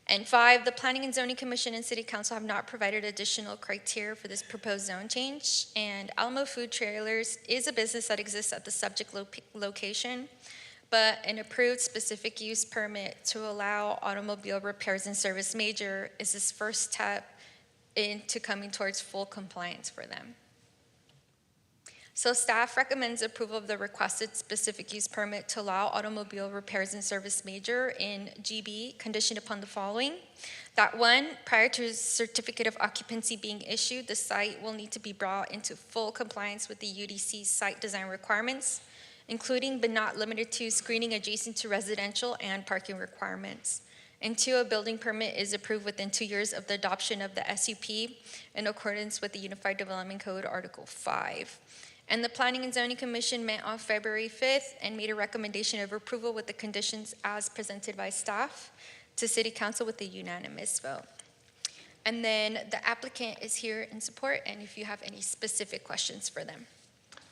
And 5, the Planning and Zoning Commission and City Council have not provided additional criteria for this proposed zone change. And Alamo Food Trailers is a business that exists at the subject location, but an approved specific use permit to allow automobile repairs and service major is this first step into coming towards full compliance for them. So staff recommends approval of the requested specific use permit to allow automobile repairs and service major in GB, conditioned upon the following. That one, prior to certificate of occupancy being issued, the site will need to be brought into full compliance with the UDC site design requirements, including but not limited to screening adjacent to residential and parking requirements. And two, a building permit is approved within 2 years of the adoption of the SUP in accordance with the Unified Development Code, Article 5. And the Planning and Zoning Commission met on February 5th and made a recommendation of approval with the conditions as presented by staff to City Council with a unanimous vote. And then the applicant is here in support, and if you have any specific questions for them.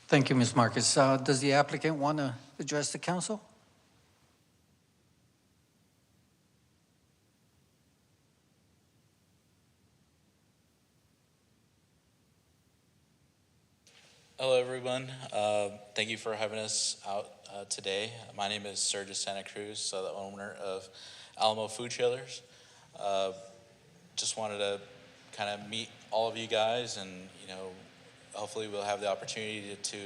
Thank you, Ms. Marcus. Does the applicant want to address the council? Hello, everyone. Thank you for having us out today. My name is Schertz Santa Cruz, the owner of Alamo Food Trailers. Just wanted to kind of meet all of you guys, and hopefully we'll have the opportunity to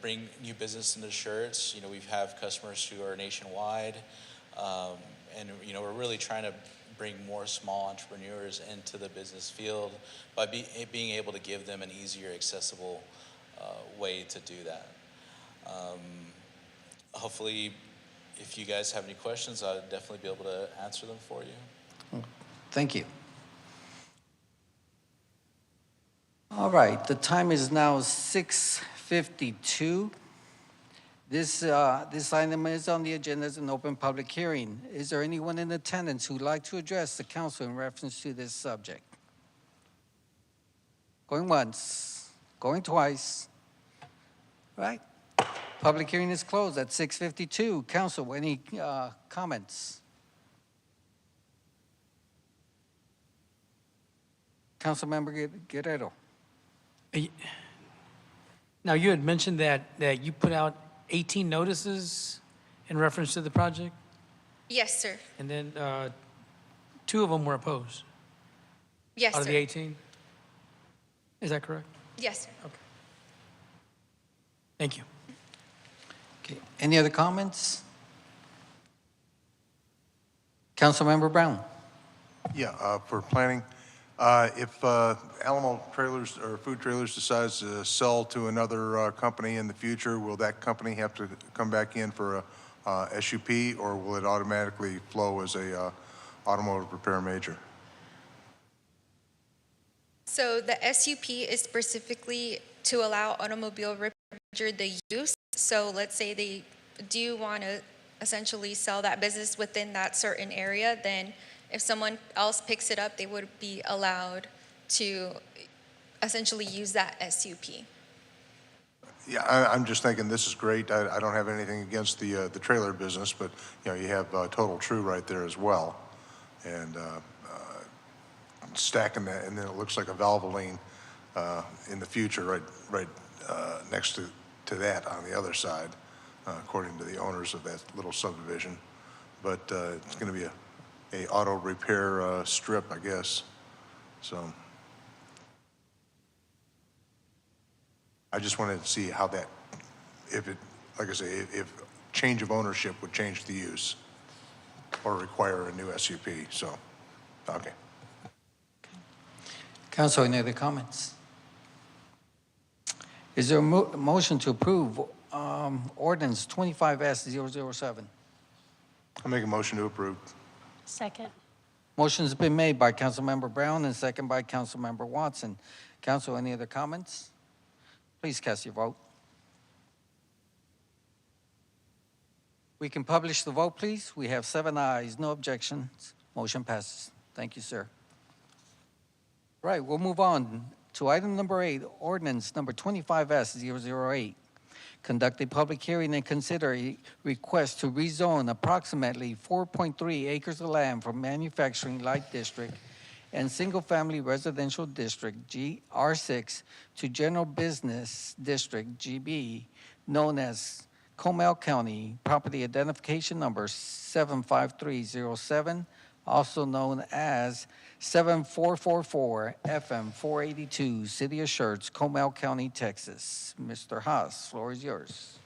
bring new business into Schertz. We have customers who are nationwide, and we're really trying to bring more small entrepreneurs into the business field by being able to give them an easier, accessible way to do that. Hopefully, if you guys have any questions, I'll definitely be able to answer them for you. Thank you. All right, the time is now 6:52. This item is on the agenda as an open public hearing. Is there anyone in attendance who'd like to address the council in reference to this subject? Going once, going twice. Right. Public hearing is closed at 6:52. Council, any comments? Councilmember Guerrero. Now, you had mentioned that you put out 18 notices in reference to the project, Yes, sir. and then 2 of them were opposed Yes, out of sir. the 18? Is that correct? Yes, sir. Okay. Thank you. Okay, any other comments? Councilmember Brown. Yeah, for planning, if Alamo Trailers or Food Trailers decides to sell to another company in the future, will that company have to come back in for a SUP, or will it automatically flow as a automotive repair major? So the SUP is specifically to allow automobile repair the use. So let's say they do want to essentially sell that business within that certain area, then if someone else picks it up, they would be allowed to essentially use that SUP. Yeah, I'm just thinking this is great. I don't have anything against the trailer business, but you have Total True right there as well, and stacking that, and then it looks like a Valvoline in the future, right next to that on the other side, according to the owners of that little subdivision. But it's going to be a auto repair strip, I guess. So I just wanted to see how that, if it, like I say, if change of ownership would change the use or require a new SUP. So, okay. Council, any other comments? Is there a motion to approve ordinance 25S007? I'll make a motion to approve. Second. Motion's been made by Councilmember Brown and second by Councilmember Watson. Council, any other comments? Please cast your vote. We can publish the vote, please. We have 7 ayes, no objections. Motion passes. Thank you, sir. Right, we'll move on to item number 8, ordinance number 25S008. Conduct a public hearing and consider a request to rezone approximately 4.3 acres of land from manufacturing light district and single-family residential district R6 to general business district GB, known as Comal County, property identification number 75307, also known as 7444 FM 482, City of Schertz, Comal County, Texas. Mr. Haas, floor is yours.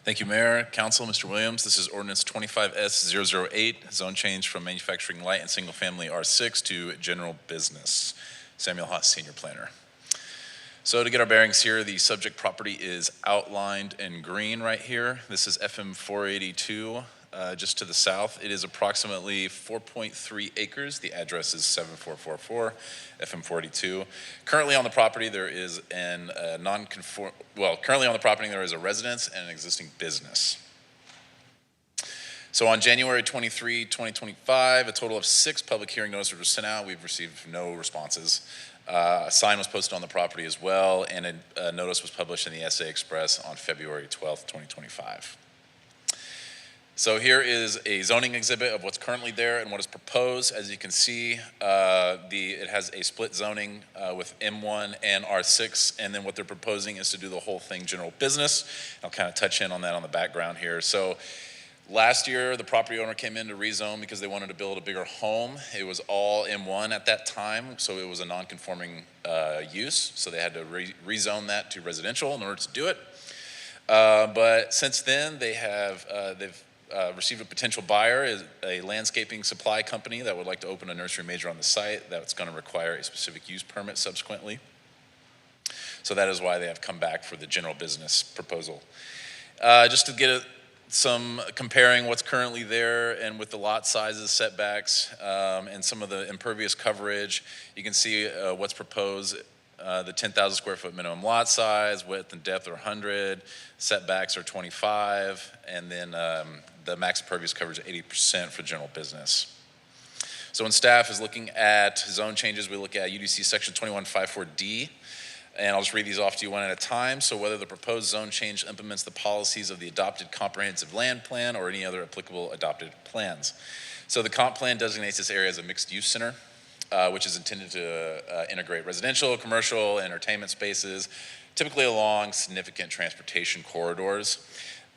Thank you, Mayor, Council, Mr. Williams. This is ordinance 25S008, zone change from manufacturing light and single-family R6 to general business. Samuel Haas, Senior Planner. So to get our bearings here, the subject property is outlined in green right here. This is FM 482, just to the south. It is approximately 4.3 acres. The address is 7444 FM 482. Currently on the property there is currently on the property there is a residence and an existing business. So on January 23, 2025, a total of 6 public hearing notices were sent out. We've received no responses. A sign was posted on the property as well, and a notice was published in the SA Express on February 12th, 2025. So here is a zoning exhibit of what's currently there and what is proposed. As you can see, it has a split zoning with M1 and R6, and then what they're proposing is to do the whole thing general business. I'll kind of touch in on that on the background here. So last year, the property owner came in to rezone because they wanted to build a bigger home. It was all M1 at that time, so it was a non-conforming use. So they had to rezone that to residential in order to do it. But since then, they've received a potential buyer, a landscaping supply company that would like to open a nursery major on the site. That's going to require a specific use permit subsequently. So that is why they have come back for the general business proposal. Just to get some comparing what's currently there and with the lot sizes, setbacks, and some of the impervious coverage, you can see what's proposed. The 10,000 square foot minimum lot size, width and depth are 100, setbacks are 25, and then the max impervious coverage is 80% for general business. So when staff is looking at zone changes, we look at UDC section 2154D, and I'll just read these off to you one at a time. So whether the proposed zone change implements the policies of the adopted comprehensive land plan or any other applicable adopted plans. So the comp plan designates this area as a mixed use center, which is intended to integrate residential, commercial, entertainment spaces, typically along significant transportation corridors.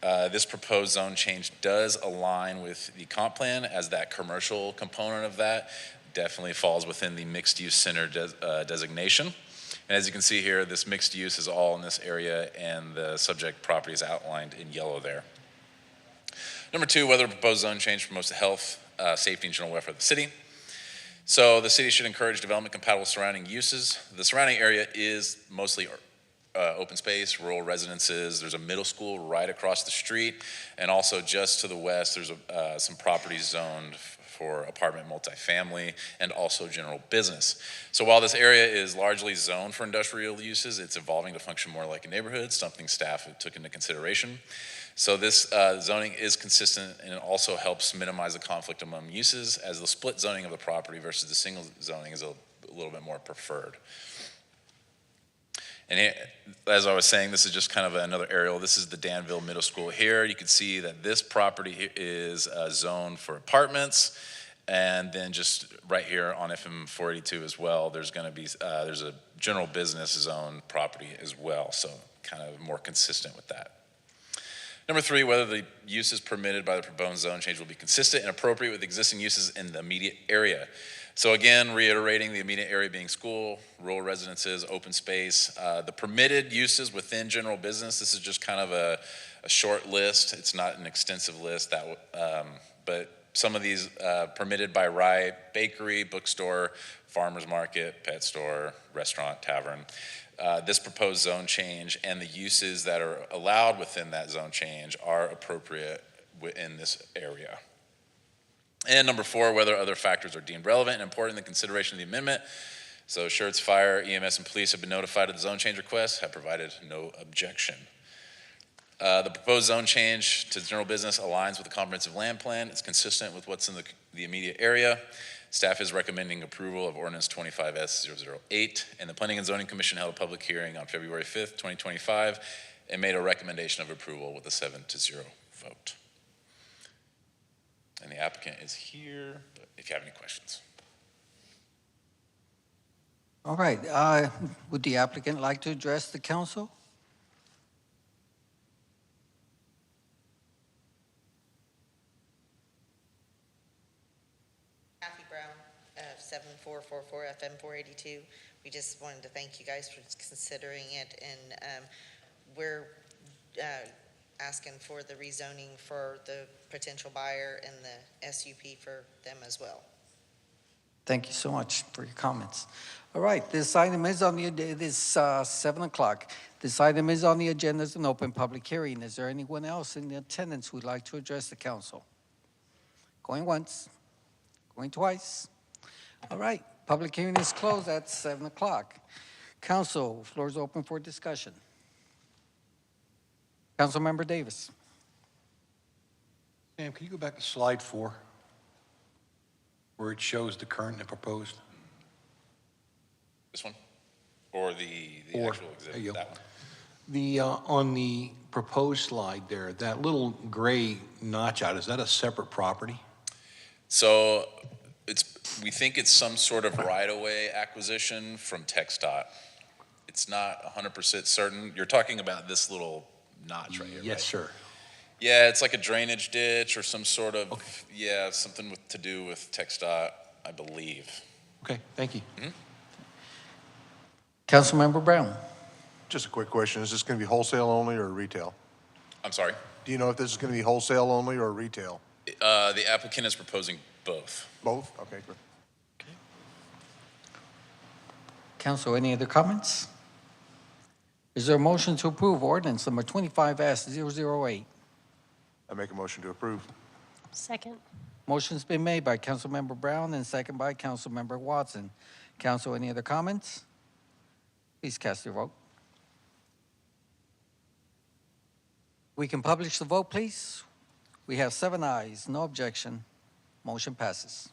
This proposed zone change does align with the comp plan, as that commercial component of that definitely falls within the mixed use center designation. And as you can see here, this mixed use is all in this area, and the subject property is outlined in yellow there. Number 2, whether the proposed zone change promotes the health, safety, and general welfare of the city. So the city should encourage development compatible surrounding uses. The surrounding area is mostly open space, rural residences. There's a middle school right across the street, and also just to the west, there's some properties zoned for apartment multifamily and also general business. So while this area is largely zoned for industrial uses, it's evolving to function more like a neighborhood, something staff took into consideration. So this zoning is consistent, and it also helps minimize the conflict among uses, as the split zoning of the property versus the single zoning is a little bit more preferred. And here, as I was saying, this is just kind of another aerial. This is the Danville Middle School here. You can see that this property is zoned for apartments, and then just right here on FM 482 as well, there's going to be there's a general business zone property as well, so kind of more consistent with that. Number 3, whether the uses permitted by the proposed zone change will be consistent and appropriate with existing uses in the immediate area. So again, reiterating the immediate area being school, rural residences, open space. The permitted uses within general business, this is just kind of a short list. It's not an extensive list, but some of these permitted by right: bakery, bookstore, farmer's market, pet store, restaurant, tavern. This proposed zone change and the uses that are allowed within that zone change are appropriate within this area. And number 4, whether other factors are deemed relevant and important in the consideration of the amendment. So Schertz Fire, EMS, and police have been notified of the zone change request, have provided no objection. The proposed zone change to general business aligns with the comprehensive land plan. It's consistent with what's in the immediate area. Staff is recommending approval of ordinance 25S008, and the Planning and Zoning Commission held a public hearing on February 5th, 2025, and made a recommendation of approval with a 7-0 vote. And the applicant is here, but if you have any questions. All right. Would the applicant like to address the council? Kathy. Brown, 7444 FM 482. We just wanted to thank you guys for considering it, and we're asking for the rezoning for the potential buyer and the SUP for them as well. Thank you so much for your comments. All right, this item is on the, it is 7 o'clock. This item is on the agenda as an open public hearing. Is there anyone else in attendance who would like to address the council? Going once, going twice. All right, public hearing is closed at 7 o'clock. Council, floor is open for discussion. Councilmember Davis. Sam, can you go back to slide 4, where it shows the current and proposed? This one? Or the Or, actual there exhibit, you go. that one? The, on the proposed slide there, that little gray notch out, is that a separate property? So we think it's some sort of right-of-way acquisition from TxDOT. It's not 100% certain. You're talking about this little notch right here, Yes, right? sir. Yeah, it's like a drainage ditch or some sort of, yeah, something to do with TxDOT, I believe. Okay, thank you. Councilmember Brown. Just a quick question. Is this going to be wholesale only or retail? I'm sorry? Do you know if this is going to be wholesale only or retail? The applicant is proposing both. Both? Okay, good. Council, any other comments? Is there a motion to approve ordinance number 25S008? I make a motion to approve. Second. Motion's been made by Councilmember Brown and second by Councilmember Watson. Council, any other comments? Please cast your vote. We can publish the vote, please. We have 7 ayes, no objection. Motion passes.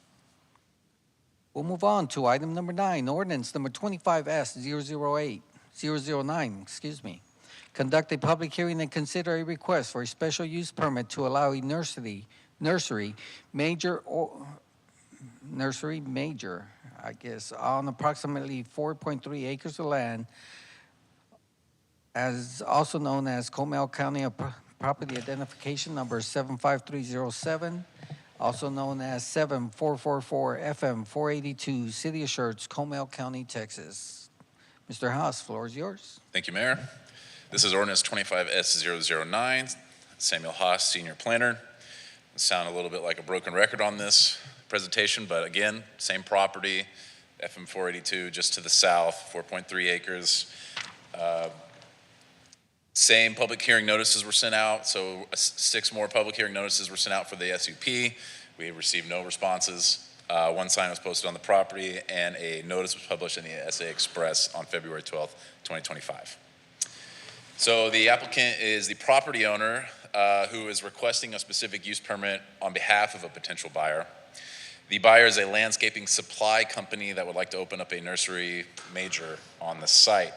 We'll move on to item number 9, ordinance number 25S009, Conduct a public hearing and consider a request for a special use permit to allow a nursery major, I guess, on approximately 4.3 acres of land, as also known as Comal County Property Identification Number 75307, also known as 7444 FM 482, City of Schertz, Comal County, Texas. Mr. Haas, floor is yours. Thank you, Mayor. This is ordinance 25S009. Samuel Haas, Senior Planner. I sound a little bit like a broken record on this presentation, but again, same property, FM 482, just to the south, 4.3 acres. Same public hearing notices were sent out, so 6 more public hearing notices were sent out for the SUP. We received no responses. 1 sign was posted on the property, and a notice was published in the SA Express on February 12th, 2025. So the applicant is the property owner who is requesting a specific use permit on behalf of a potential buyer. The buyer is a landscaping supply company that would like to open up a nursery major on the site.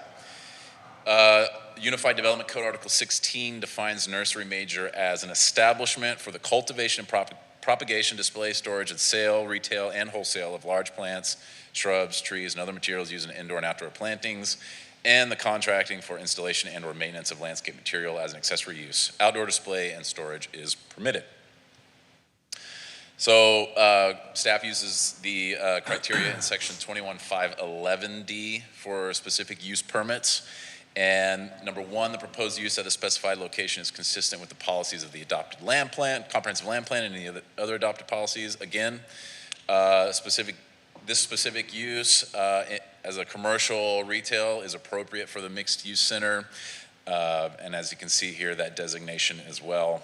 Unified Development Code Article 16 defines nursery major as an establishment for the cultivation and propagation, display, storage, and sale, retail, and wholesale of large plants, shrubs, trees, and other materials used in indoor and outdoor plantings, and the contracting for installation and or maintenance of landscape material as an accessory use. Outdoor display and storage is permitted. So staff uses the criteria in section 21.511D for specific use permits. And number 1, the proposed use at a specified location is consistent with the policies of the adopted land plan, comprehensive land plan, and any other adopted policies. Again, this specific use as a commercial retail is appropriate for the mixed use center. And as you can see here, that designation as well.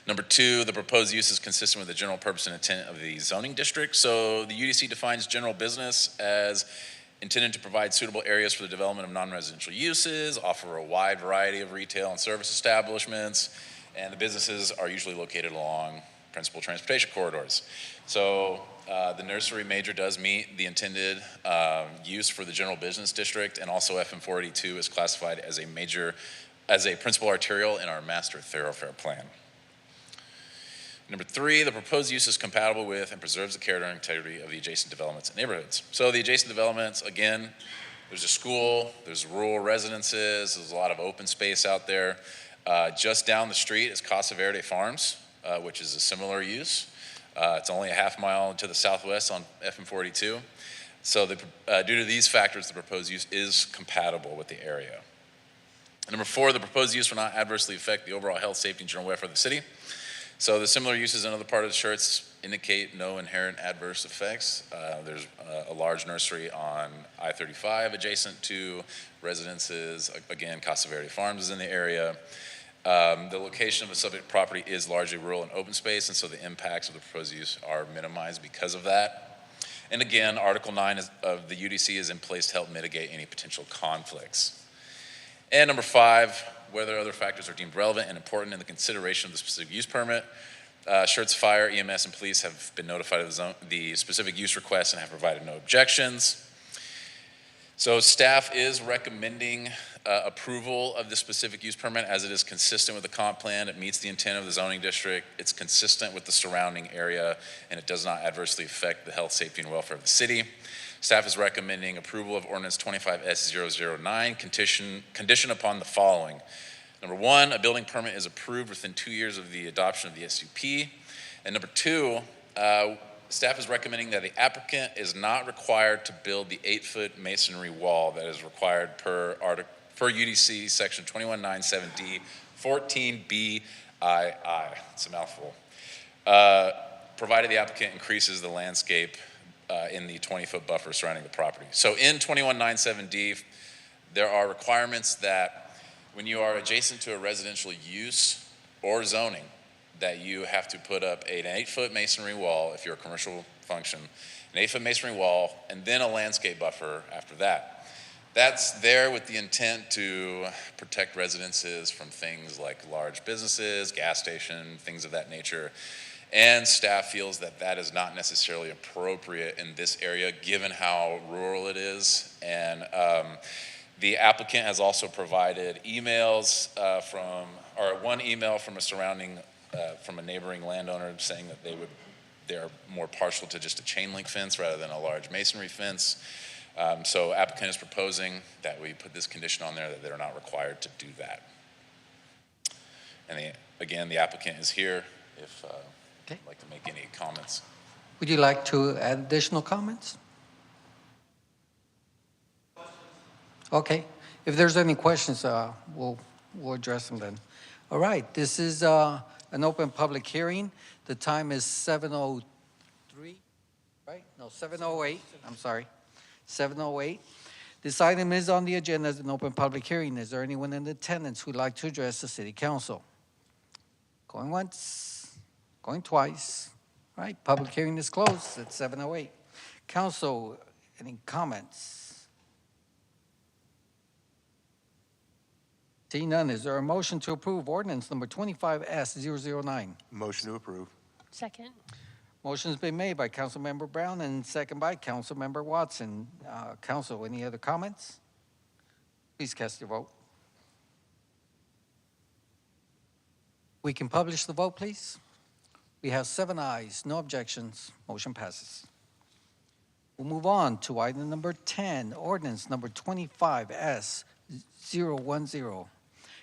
Number 2, the proposed use is consistent with the general purpose and intent of the zoning district. So the UDC defines general business as intended to provide suitable areas for the development of non-residential uses, offer a wide variety of retail and service establishments, and the businesses are usually located along principal transportation corridors. So the nursery major does meet the intended use for the general business district, and also FM 482 is classified as a principal arterial in our master thoroughfare plan. Number 3, the proposed use is compatible with and preserves the character and integrity of the adjacent developments and neighborhoods. So the adjacent developments, again, there's a school, there's rural residences, there's a lot of open space out there. Just down the street is Casa Verde Farms, which is a similar use. It's only a half mile to the southwest on FM 42. So due to these factors, the proposed use is compatible with the area. Number 4, the proposed use will not adversely affect the overall health, safety, and general welfare of the city. So the similar uses in other part of the Schertz indicate no inherent adverse effects. There's a large nursery on I-35 adjacent to residences. Again, Casa Verde Farms is in the area. The location of the subject property is largely rural and open space, and so the impacts of the proposed use are minimized because of that. And again, Article 9 of the UDC is in place to help mitigate any potential conflicts. And number 5, whether other factors are deemed relevant and important in the consideration of the specific use permit. Schertz Fire, EMS, and police have been notified of the specific use request and have provided no objections. So staff is recommending approval of the specific use permit as it is consistent with the comp plan. It meets the intent of the zoning district. It's consistent with the surrounding area, and it does not adversely affect the health, safety, and welfare of the city. Staff is recommending approval of ordinance 25S009 condition upon the following. Number 1, a building permit is approved within 2 years of the adoption of the SUP. And number 2, staff is recommending that the applicant is not required to build the 8-foot masonry wall that is required per UDC section 2197D 14BII. It's a mouthful. Provided the applicant increases the landscape in the 20-foot buffer surrounding the property. So in 2197D, there are requirements that when you are adjacent to a residential use or zoning, that you have to put up an 8-foot masonry wall if you're a commercial function, an 8-foot masonry wall, and then a landscape buffer after that. That's there with the intent to protect residences from things like large businesses, gas station, things of that nature. And staff feels that that is not necessarily appropriate in this area given how rural it is. And the applicant has also provided emails one email from from a neighboring landowner saying that they're more partial to just a chain link fence rather than a large masonry fence. So applicant is proposing that we put this condition on there that they're not required to do that. And again, the applicant is here if you'd like to make any comments. Would you like to add additional comments? Okay. If there's any questions, we'll address them then. All right. This is an open public hearing. The time is 7:03, right? No, 7:08. I'm sorry. 7:08. This item is on the agenda as an open public hearing. Is there anyone in attendance who'd like to address the City Council? Going once. Going twice. All right, public hearing is closed at 7:08. Council, any comments? Seeing none, is there a motion to approve ordinance number 25S009? Motion to approve. Second. Motion's been made by Councilmember Brown and second by Councilmember Watson. Council, any other comments? Please cast your vote. We can publish the vote, please. We have 7 ayes, no objections. Motion passes. We'll move on to item number 10, ordinance number 25S010.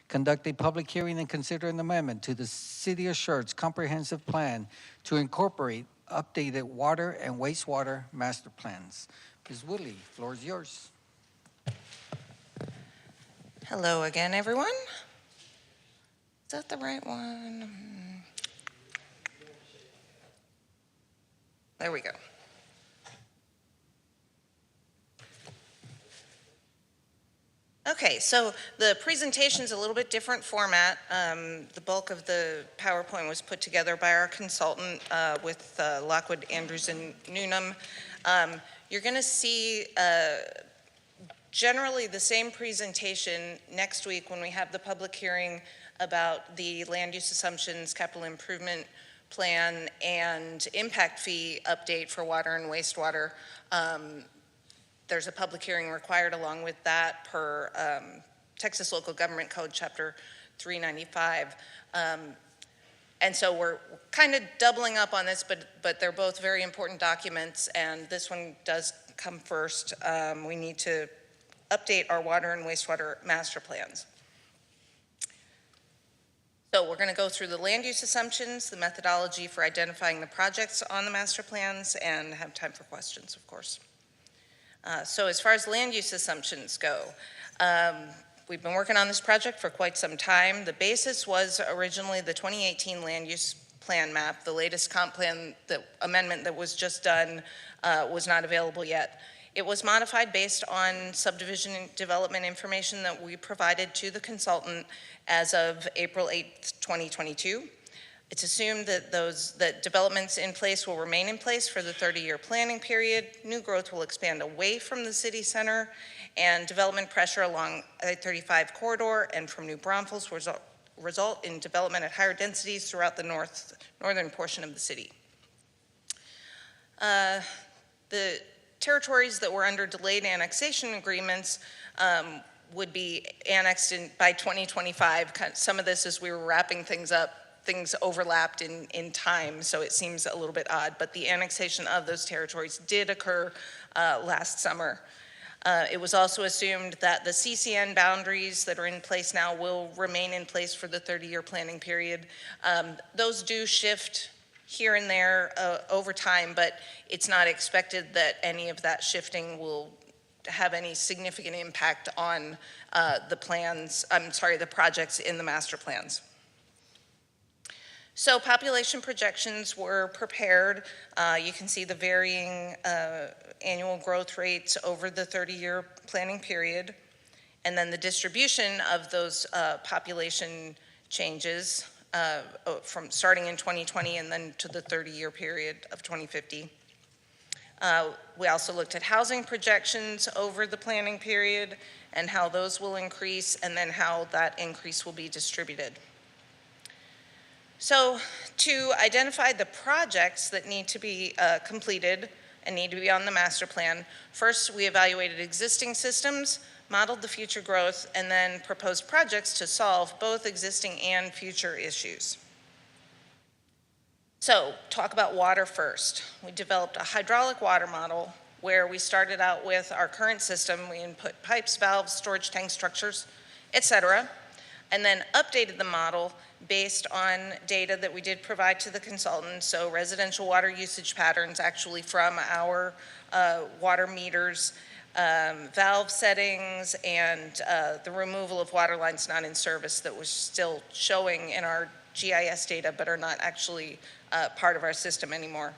Conduct a public hearing and consider an amendment to the City of Schertz Comprehensive Plan to incorporate updated water and wastewater master plans. Ms. Woodley, floor is yours. Hello again, everyone. Is that the right one? There we go. Okay, so the presentation's a little bit different format. The bulk of the PowerPoint was put together by our consultant with Lockwood, Andrews, and Newnham. You're going to see generally the same presentation next week when we have the public hearing about the land use assumptions, capital improvement plan, and impact fee update for water and wastewater. There's a public hearing required along with that per Texas Local Government Code, Chapter 395. And so we're kind of doubling up on this, but they're both very important documents, and this one does come first. We need to update our water and wastewater master plans. So we're going to go through the land use assumptions, the methodology for identifying the projects on the master plans, and have time for questions, of course. So as far as land use assumptions go, we've been working on this project for quite some time. The basis was originally the 2018 land use plan map. The latest comp plan, the amendment that was just done, was not available yet. It was modified based on subdivision development information that we provided to the consultant as of April 8th, 2022. It's assumed that that developments in place will remain in place for the 30-year planning period. New growth will expand away from the city center, and development pressure along I-35 corridor and from new brownfields will result in development at higher densities throughout the northern portion of the city. The territories that were under delayed annexation agreements would be annexed by 2025. Some of this, as we were wrapping things up, things overlapped in time, so it seems a little bit odd, but the annexation of those territories did occur last summer. It was also assumed that the CCN boundaries that are in place now will remain in place for the 30-year planning period. Those do shift here and there over time, but it's not expected that any of that shifting will have any significant impact on the projects in the master plans. So population projections were prepared. You can see the varying annual growth rates over the 30-year planning period, and then the distribution of those population changes from starting in 2020 and then to the 30-year period of 2050. We also looked at housing projections over the planning period and how those will increase, and then how that increase will be distributed. So to identify the projects that need to be completed and need to be on the master plan, first we evaluated existing systems, modeled the future growth, and then proposed projects to solve both existing and future issues. So talk about water first. We developed a hydraulic water model where we started out with our current system. We input pipes, valves, storage tank structures, etc., and then updated the model based on data that we did provide to the consultant, so residential water usage patterns actually from our water meters, valve settings, and the removal of water lines not in service that was still showing in our GIS data but are not actually part of our system anymore.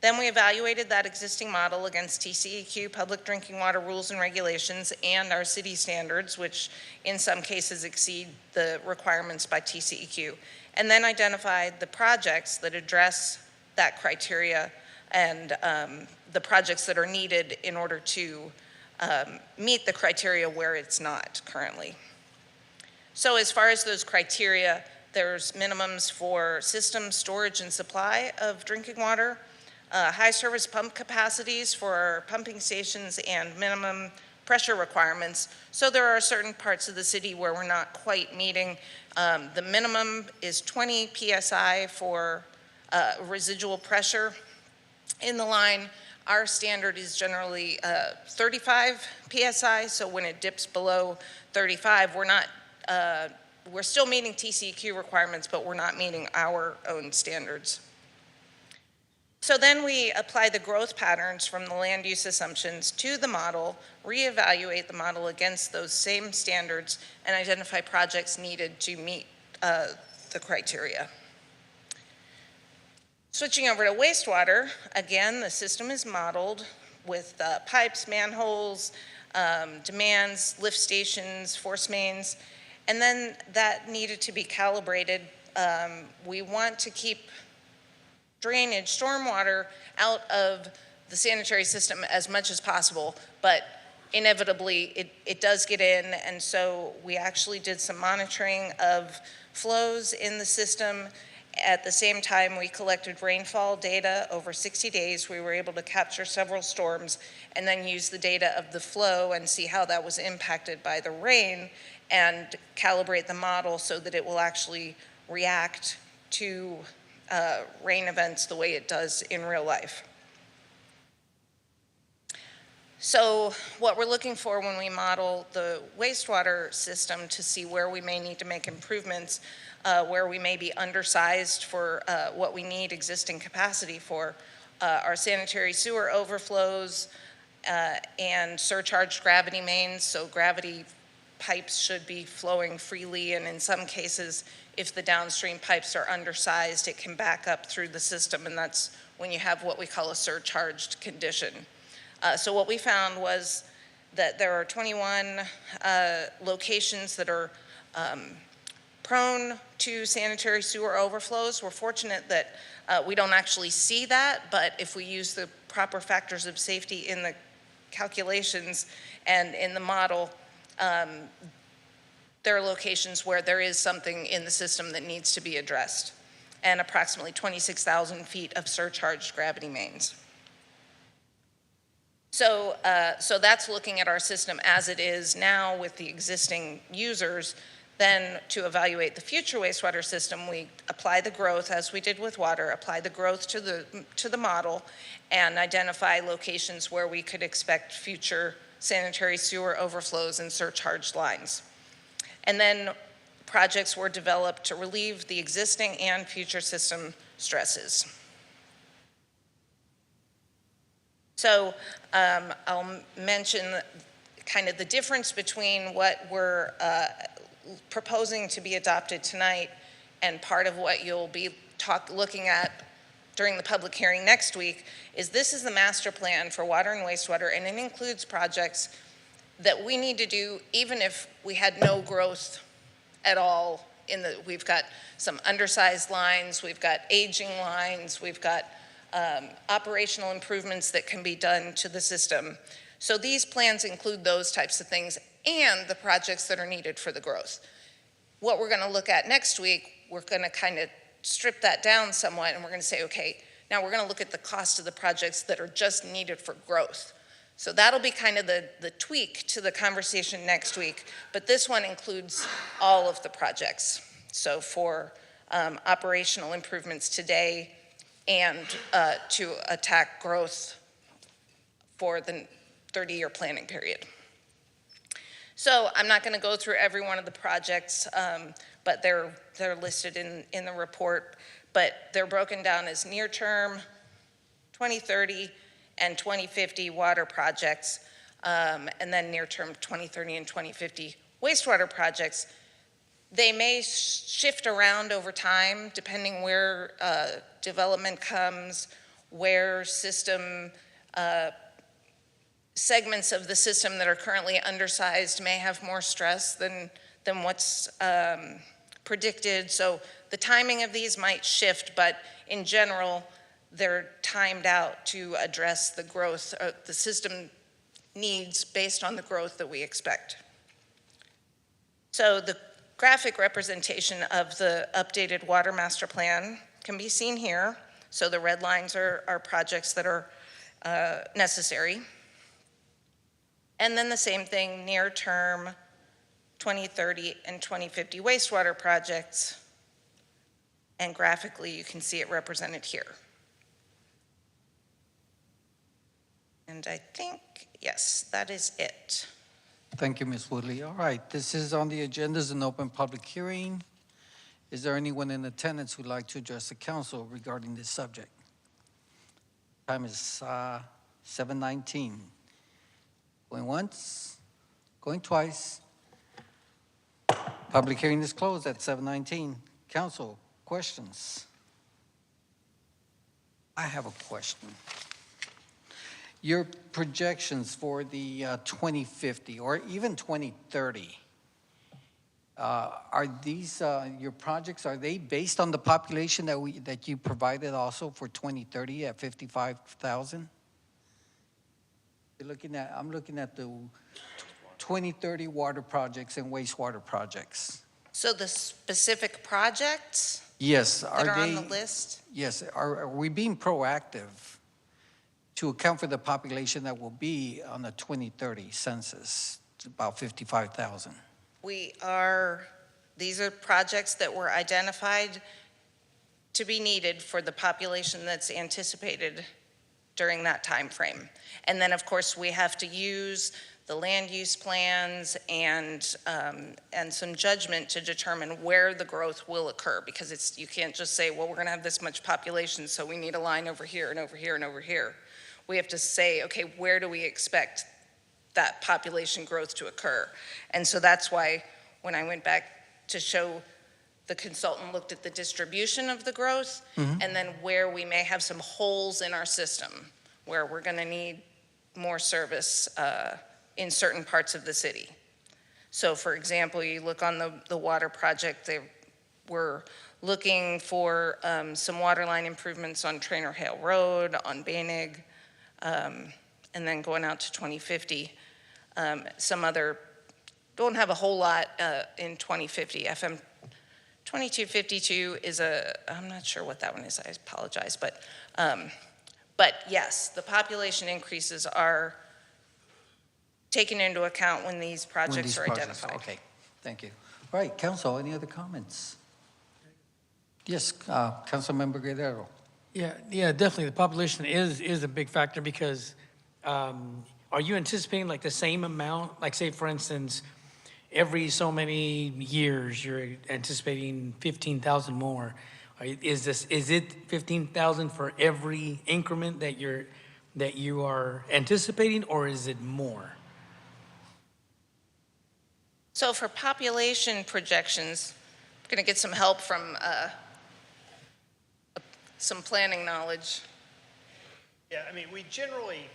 Then we evaluated that existing model against TCEQ, public drinking water rules and regulations, and our city standards, which in some cases exceed the requirements by TCEQ, and then identified the projects that address that criteria and the projects that are needed in order to meet the criteria where it's not currently. So as far as those criteria, there's minimums for system storage and supply of drinking water, high service pump capacities for pumping stations, and minimum pressure requirements. So there are certain parts of the city where we're not quite meeting. The minimum is 20 PSI for residual pressure in the line. Our standard is generally 35 PSI, so when it dips below 35, we're still meeting TCEQ requirements, but we're not meeting our own standards. So then we apply the growth patterns from the land use assumptions to the model, reevaluate the model against those same standards, and identify projects needed to meet the criteria. Switching over to wastewater, again, the system is modeled with pipes, manholes, demands, lift stations, force mains, and then that needed to be calibrated. We want to keep drainage, stormwater out of the sanitary system as much as possible, but inevitably it does get in, and so we actually did some monitoring of flows in the system. At the same time, we collected rainfall data over 60 days. We were able to capture several storms and then use the data of the flow and see how that was impacted by the rain and calibrate the model so that it will actually react to rain events the way it does in real life. So what we're looking for when we model the wastewater system to see where we may need to make improvements, where we may be undersized for what we need existing capacity for, our sanitary sewer overflows and surcharged gravity mains. So gravity pipes should be flowing freely, and in some cases, if the downstream pipes are undersized, it can back up through the system, and that's when you have what we call a surcharged condition. So what we found was that there are 21 locations that are prone to sanitary sewer overflows. We're fortunate that we don't actually see that, but if we use the proper factors of safety in the calculations and in the model, there are locations where there is something in the system that needs to be addressed, and approximately 26,000 feet of surcharged gravity mains. So that's looking at our system as it is now with the existing users. Then to evaluate the future wastewater system, we apply the growth, as we did with water, apply the growth to the model and identify locations where we could expect future sanitary sewer overflows and surcharged lines. And then projects were developed to relieve the existing and future system stresses. So I'll mention kind of the difference between what we're proposing to be adopted tonight and part of what you'll be looking at during the public hearing next week is this is the master plan for water and wastewater, and it includes projects that we need to do even if we had no growth at all. We've got some undersized lines, we've got aging lines, we've got operational improvements that can be done to the system. So these plans include those types of things and the projects that are needed for the growth. What we're going to look at next week, we're going to kind of strip that down somewhat, and we're going to say, okay, now we're going to look at the cost of the projects that are just needed for growth. So that'll be kind of the tweak to the conversation next week, but this one includes all of the projects. So for operational improvements today and to attack growth for the 30-year planning period. So I'm not going to go through every one of the projects, but they're listed in the report, but they're broken down as near-term, 2030, and 2050 water projects, and then near-term 2030 and 2050 wastewater projects. They may shift around over time depending where development comes, where system segments of the system that are currently undersized may have more stress than what's predicted. So the timing of these might shift, but in general, they're timed out to address the growth, the system needs based on the growth that we expect. So the graphic representation of the updated water master plan can be seen here. So the red lines are projects that are necessary. And then the same thing, near term, 2030 and 2050 wastewater projects. And graphically, you can see it represented here. And I think, yes, that is it. Thank you, Ms. Woodley. All right, this is on the agenda as an open public hearing. Is there anyone in attendance who'd like to address the council regarding this subject? Time is 7:19. Going once, going twice. Public hearing is closed at 7:19. Council, questions? I have a question. Your projections for the 2050 or even 2030, are these your projects? Are they based on the population that you provided also for 2030 at 55,000? I'm looking at the 2030 water projects and wastewater projects. So the specific projects Yes, that are on the list? Yes, are we being proactive to account for the population that will be on the 2030 census? It's about 55,000. These are projects that were identified to be needed for the population that's anticipated during that time frame. And then, of course, we have to use the land use plans and some judgment to determine where the growth will occur, because you can't just say, well, we're going to have this much population, so we need a line over here and over here and over here. We have to say, okay, where do we expect that population growth to occur? And so that's why when I went back to show, the consultant looked at the distribution of the growth and then where we may have some holes in our system where we're going to need more service in certain parts of the city. So for example, you look on the water project, we're looking for some water line improvements on Trainer Hale Road, on Bainig, and then going out to 2050. Some other, don't have a whole lot in 2050. FM 2252 is I'm not sure what that one is, I apologize, but yes, the population increases are taken into account when these projects are identified. Okay, thank you. All right, council, any other comments? Yes, Councilmember Guerrero. Yeah, definitely. The population is a big factor because are you anticipating like the same amount? Like say, for instance, every so many years you're anticipating 15,000 more. Is it 15,000 for every increment that you are anticipating, or is it more? So for population projections, I'm going to get some help from some planning knowledge. Yeah, I mean, we generally,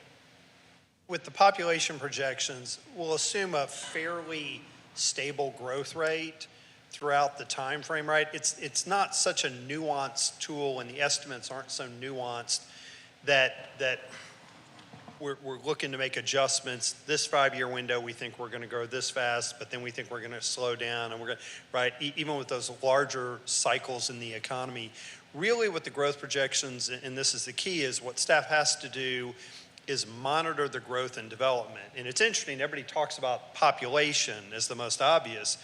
with the population projections, will assume a fairly stable growth rate throughout the time frame, right? It's not such a nuanced tool, and the estimates aren't so nuanced that we're looking to make adjustments. This 5-year window, we think we're going to grow this fast, but then we think we're going to slow down, and we're going to, right? Even with those larger cycles in the economy, really what the growth projections, and this is the key, is what staff has to do is monitor the growth and development. And it's interesting, everybody talks about population as the most obvious,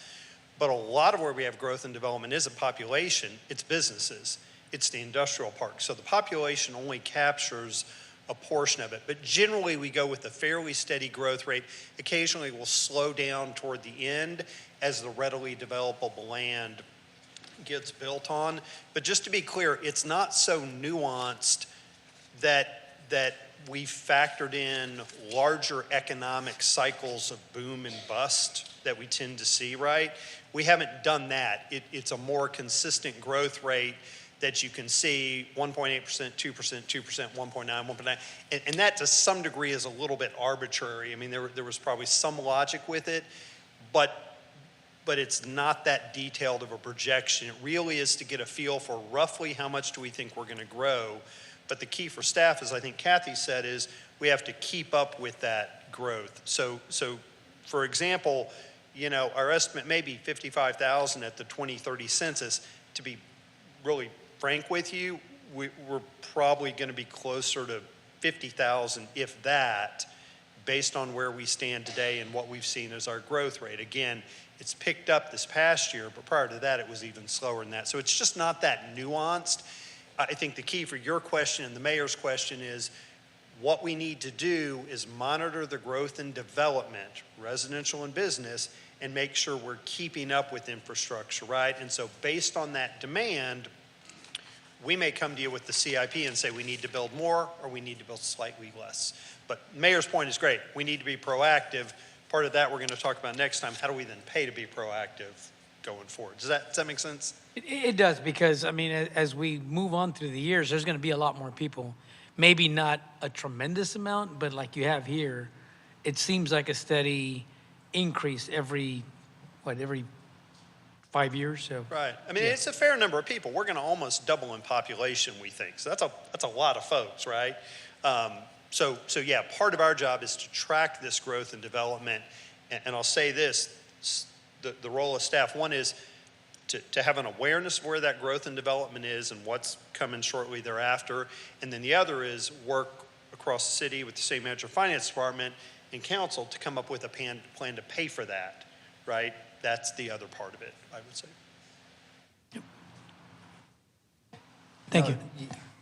but a lot of where we have growth and development isn't population, it's businesses, it's the industrial park. So the population only captures a portion of it, but generally we go with a fairly steady growth rate. Occasionally we'll slow down toward the end as the readily developable land gets built on. But just to be clear, it's not so nuanced that we've factored in larger economic cycles of boom and bust that we tend to see, right? We haven't done that. It's a more consistent growth rate that you can see 1.8%, 2%, 2%, 1.9, 1.9. And that to some degree is a little bit arbitrary. I mean, there was probably some logic with it, but it's not that detailed of a projection. It really is to get a feel for roughly how much do we think we're going to grow. But the key for staff, as I think Kathy said, is we have to keep up with that growth. So for example, you know, our estimate may be 55,000 at the 2030 census. To be really frank with you, we're probably going to be closer to 50,000, if that, based on where we stand today and what we've seen as our growth rate. Again, it's picked up this past year, but prior to that, it was even slower than that. So it's just not that nuanced. I think the key for your question and the mayor's question is what we need to do is monitor the growth and development, residential and business, and make sure we're keeping up with infrastructure, right? And so based on that demand, we may come to you with the CIP and say we need to build more or we need to build slightly less. But Mayor's point is great. We need to be proactive. Part of that we're going to talk about next time. How do we then pay to be proactive going forward? Does that make sense? It does, because I mean, as we move on through the years, there's going to be a lot more people. Maybe not a tremendous amount, but like you have here, it seems like a steady increase every 5 years. So right. I mean, it's a fair number of people. We're going to almost double in population, we think. So that's a lot of folks, right? So yeah, part of our job is to track this growth and development. And I'll say this, the role of staff, one is to have an awareness of where that growth and development is and what's coming shortly thereafter. And then the other is work across the city with the city manager, finance department, and council to come up with a plan to pay for that, right? That's the other part of it, I would say. Thank you.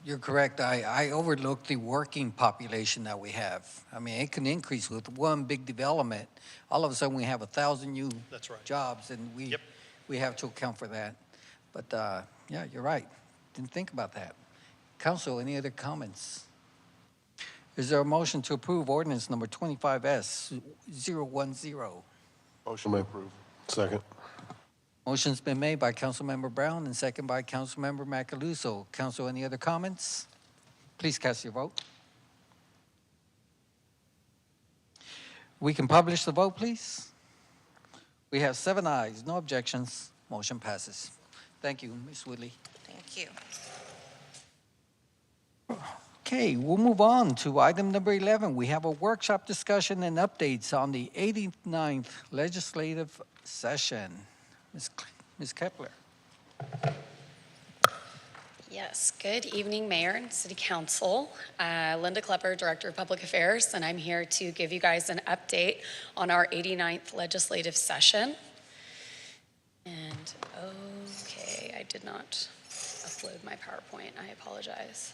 You're correct. I overlooked the working population that we have. I mean, it can increase with one big development. All of a sudden, we have 1,000 new That's right. jobs, and we have to account for that. But yeah, you're right. Didn't think about that. Council, any other comments? Is there a motion to approve ordinance number 25S-010? Motion to approve. Second. Motion's been made by Councilmember Brown and second by Councilmember Macaluso. Council, any other comments? Please cast your vote. We can publish the vote, please. We have 7 ayes, no objections. Motion passes. Thank you, Ms. Woodley. Thank you. Okay, we'll move on to item number 11. We have a workshop discussion and updates on the 89th legislative session. Ms. Kepler. Yes, good evening, Mayor and City Council. Linda Klepper, Director of Public Affairs, and I'm here to give you guys an update on our 89th legislative session. And, okay, I did not upload my PowerPoint. I apologize.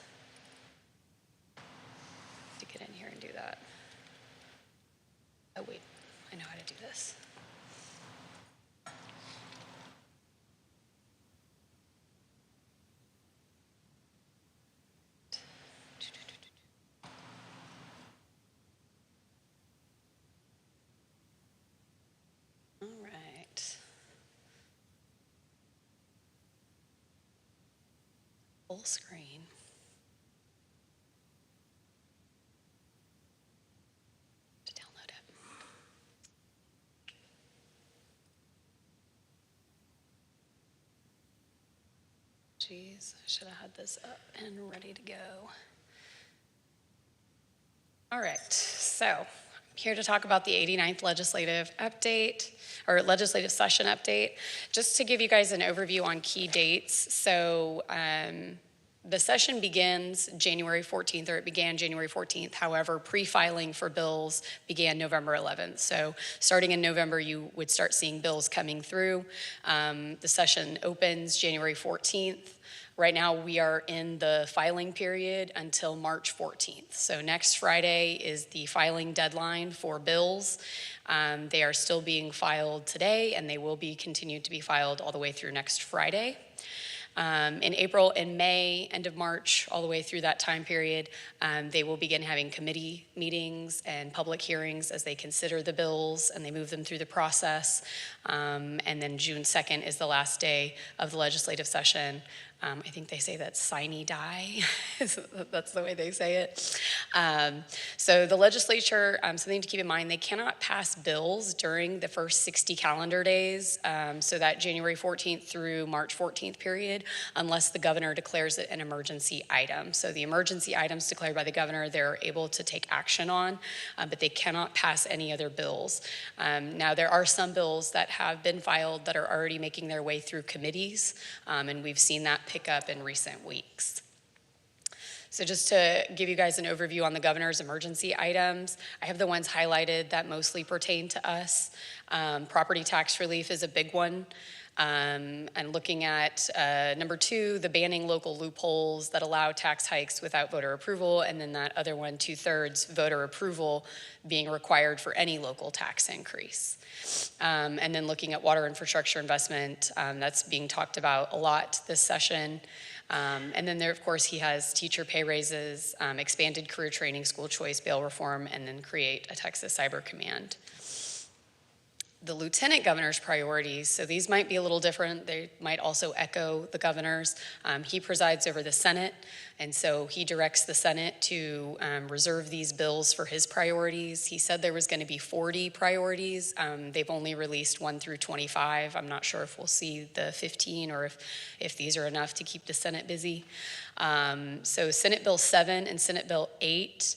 To get in here and do that. Oh, wait, I know how to do this. All right. Full screen. To download it. Jeez, I should have had this up and ready to go. All right, so I'm here to talk about the 89th legislative update, or legislative session update. Just to give you guys an overview on key dates. So the session begins January 14th, or it began January 14th. However, pre-filing for bills began November 11th. So starting in November, you would start seeing bills coming through. The session opens January 14th. Right now, we are in the filing period until March 14th. So next Friday is the filing deadline for bills. They are still being filed today, and they will be continued to be filed all the way through next Friday. In April and May, end of March, all the way through that time period, they will begin having committee meetings and public hearings as they consider the bills and they move them through the process. And then June 2nd is the last day of the legislative session. I think they say that's sine die. That's the way they say it. So the legislature, something to keep in mind, they cannot pass bills during the first 60 calendar days, so that January 14th through March 14th period, unless the governor declares it an emergency item. So the emergency items declared by the governor, they're able to take action on, but they cannot pass any other bills. Now, there are some bills that have been filed that are already making their way through committees, and we've seen that pick up in recent weeks. So just to give you guys an overview on the governor's emergency items, I have the ones highlighted that mostly pertain to us. Property tax relief is a big one. And looking at number 2, the banning local loopholes that allow tax hikes without voter approval, and then that other one, 2/3 voter approval being required for any local tax increase. And then looking at water infrastructure investment, that's being talked about a lot this session. And then there, of course, he has teacher pay raises, expanded career training, school choice, bail reform, and then create a Texas Cyber Command. The lieutenant governor's priorities, so these might be a little different. They might also echo the governor's. He presides over the Senate, and so he directs the Senate to reserve these bills for his priorities. He said there was going to be 40 priorities. They've only released 1 through 25. I'm not sure if we'll see the 15 or if these are enough to keep the Senate busy. So Senate Bill 7 and Senate Bill 8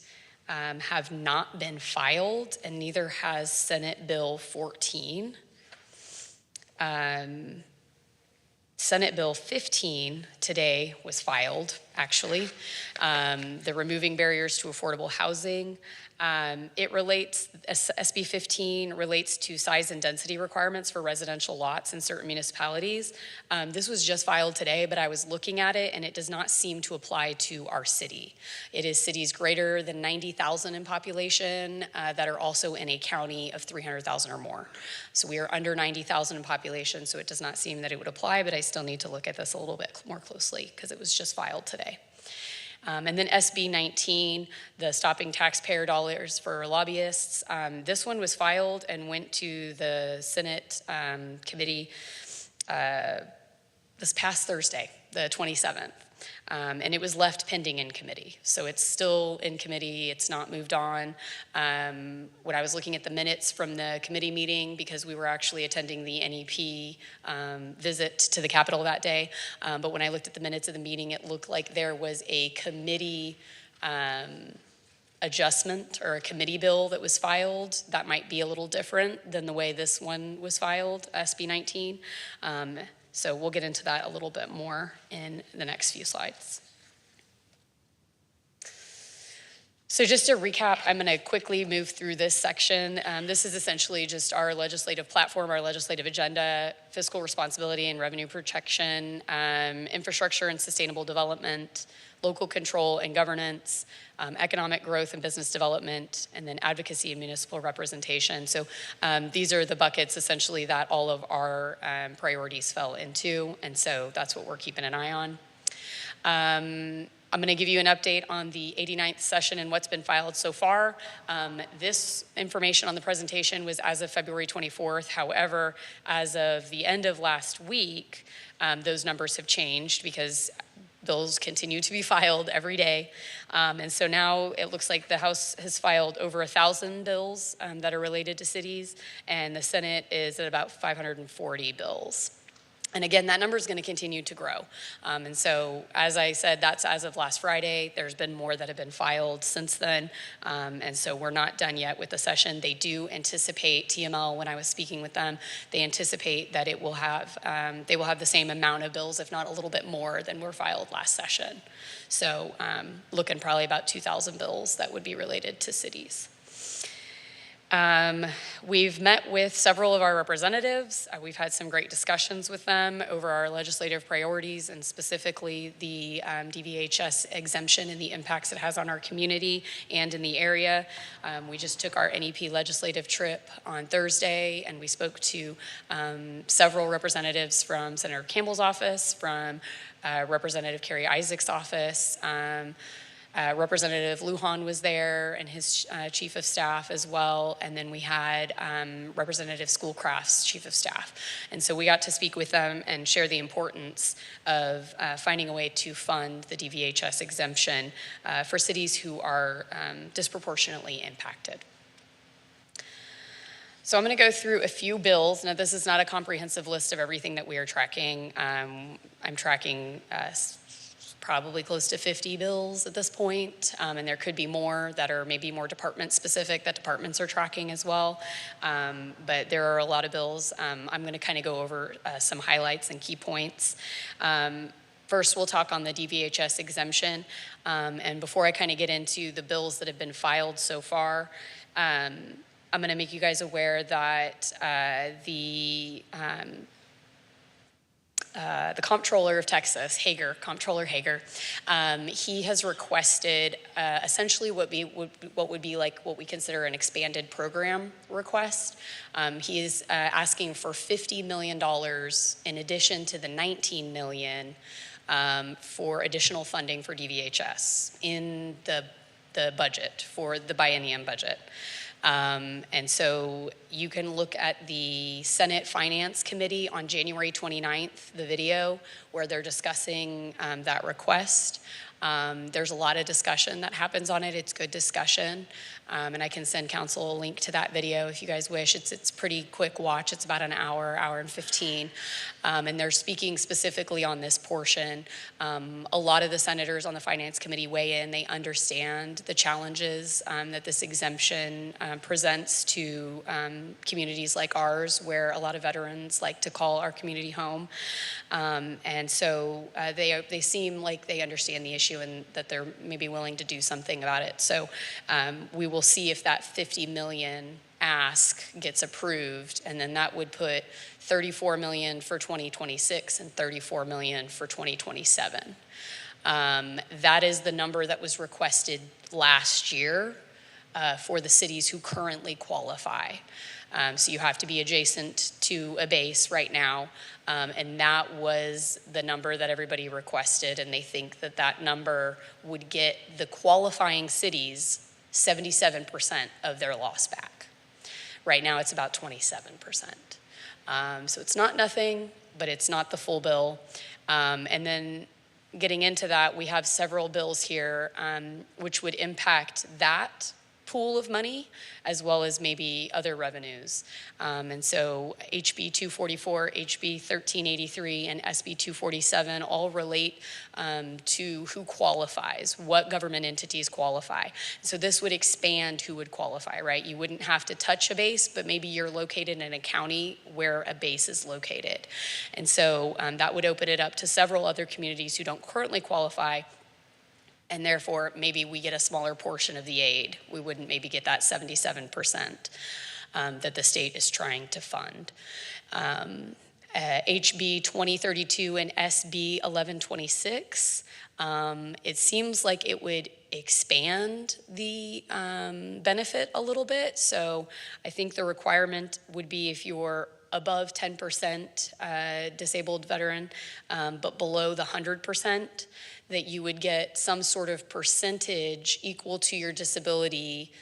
have not been filed, and neither has Senate Bill 14. Senate Bill 15 today was filed, actually. The removing barriers to affordable housing. It relates, SB 15 relates to size and density requirements for residential lots in certain municipalities. This was just filed today, but I was looking at it and it does not seem to apply to our city. It is cities greater than 90,000 in population that are also in a county of 300,000 or more. So we are under 90,000 in population, so it does not seem that it would apply, but I still need to look at this a little bit more closely because it was just filed today. And then SB 19, the Stopping Taxpayer Dollars for Lobbyists. This one was filed and went to the Senate committee this past Thursday, the 27th. And it was left pending in committee. So it's still in committee, it's not moved on. When I was looking at the minutes from the committee meeting, because we were actually attending the NEP visit to the Capitol that day, but when I looked at the minutes of the meeting, it looked like there was a committee adjustment or a committee bill that was filed that might be a little different than the way this one was filed, SB 19. So we'll get into that a little bit more in the next few slides. So just to recap, I'm going to quickly move through this section. This is essentially just our legislative platform, our legislative agenda, fiscal responsibility and revenue protection, infrastructure and sustainable development, local control and governance, economic growth and business development, and then advocacy and municipal representation. So these are the buckets essentially that all of our priorities fell into, and so that's what we're keeping an eye on. I'm going to give you an update on the 89th session and what's been filed so far. This information on the presentation was as of February 24th. However, as of the end of last week, those numbers have changed because bills continue to be filed every day. And so now it looks like the House has filed over 1,000 bills that are related to cities, and the Senate is at about 540 bills. And again, that number is going to continue to grow. And so, as I said, that's as of last Friday. There's been more that have been filed since then. And so we're not done yet with the session. They do anticipate, TML, when I was speaking with them, they anticipate that it will have, they will have the same amount of bills, if not a little bit more than were filed last session. So looking probably about 2,000 bills that would be related to cities. We've met with several of our representatives. We've had some great discussions with them over our legislative priorities and specifically the DVHS exemption and the impacts it has on our community and in the area. We just took our NEP legislative trip on Thursday, and we spoke to several representatives from Senator Campbell's office, from Representative Kerry Isaac's office. Representative Lujan was there and his chief of staff as well. And then we had Representative Schoolcraft's chief of staff. And so we got to speak with them and share the importance of finding a way to fund the DVHS exemption for cities who are disproportionately impacted. So I'm going to go through a few bills. Now, this is not a comprehensive list of everything that we are tracking. I'm tracking probably close to 50 bills at this point, and there could be more that are maybe more department specific that departments are tracking as well, but there are a lot of bills. I'm going to kind of go over some highlights and key points. First, we'll talk on the DVHS exemption, and before I kind of get into the bills that have been filed so far, I'm going to make you guys aware that the comptroller of Texas, Comptroller Hager, he has requested essentially what would be like what we consider an expanded program request. He is asking for $50 million in addition to the $19 million for additional funding for DVHS in the budget, for the biennium budget. And so you can look at the Senate Finance Committee on January 29th, the video where they're discussing that request. There's a lot of discussion that happens on it. It's good discussion. And I can send council a link to that video if you guys wish. It's pretty quick watch. It's about an hour and 15. And they're speaking specifically on this portion. A lot of the senators on the Finance Committee weigh in. They understand the challenges that this exemption presents to communities like ours, where a lot of veterans like to call our community home. And so they seem like they understand the issue and that they're maybe willing to do something about it. So we will see if that 50 million ask gets approved, and then that would put 34 million for 2026 and 34 million for 2027. That is the number that was requested last year for the cities who currently qualify. So you have to be adjacent to a base right now, and that was the number that everybody requested, and they think that that number would get the qualifying cities 77% of their loss back. Right now it's about 27%. So it's not nothing, but it's not the full bill. And then getting into that, we have several bills here which would impact that pool of money as well as maybe other revenues. And so HB 244, HB 1383, and SB 247 all relate to who qualifies, what government entities qualify. So this would expand who would qualify, right? You wouldn't have to touch a base, but maybe you're located in a county where a base is located. And so that would open it up to several other communities who don't currently qualify, and therefore maybe we get a smaller portion of the aid. We wouldn't maybe get that 77% that the state is trying to fund. HB 2032 and SB 1126, it seems like it would expand the benefit a little bit. So I think the requirement would be if you're above 10% disabled veteran, but below the 100%, that you would get some sort of percentage equal to your disability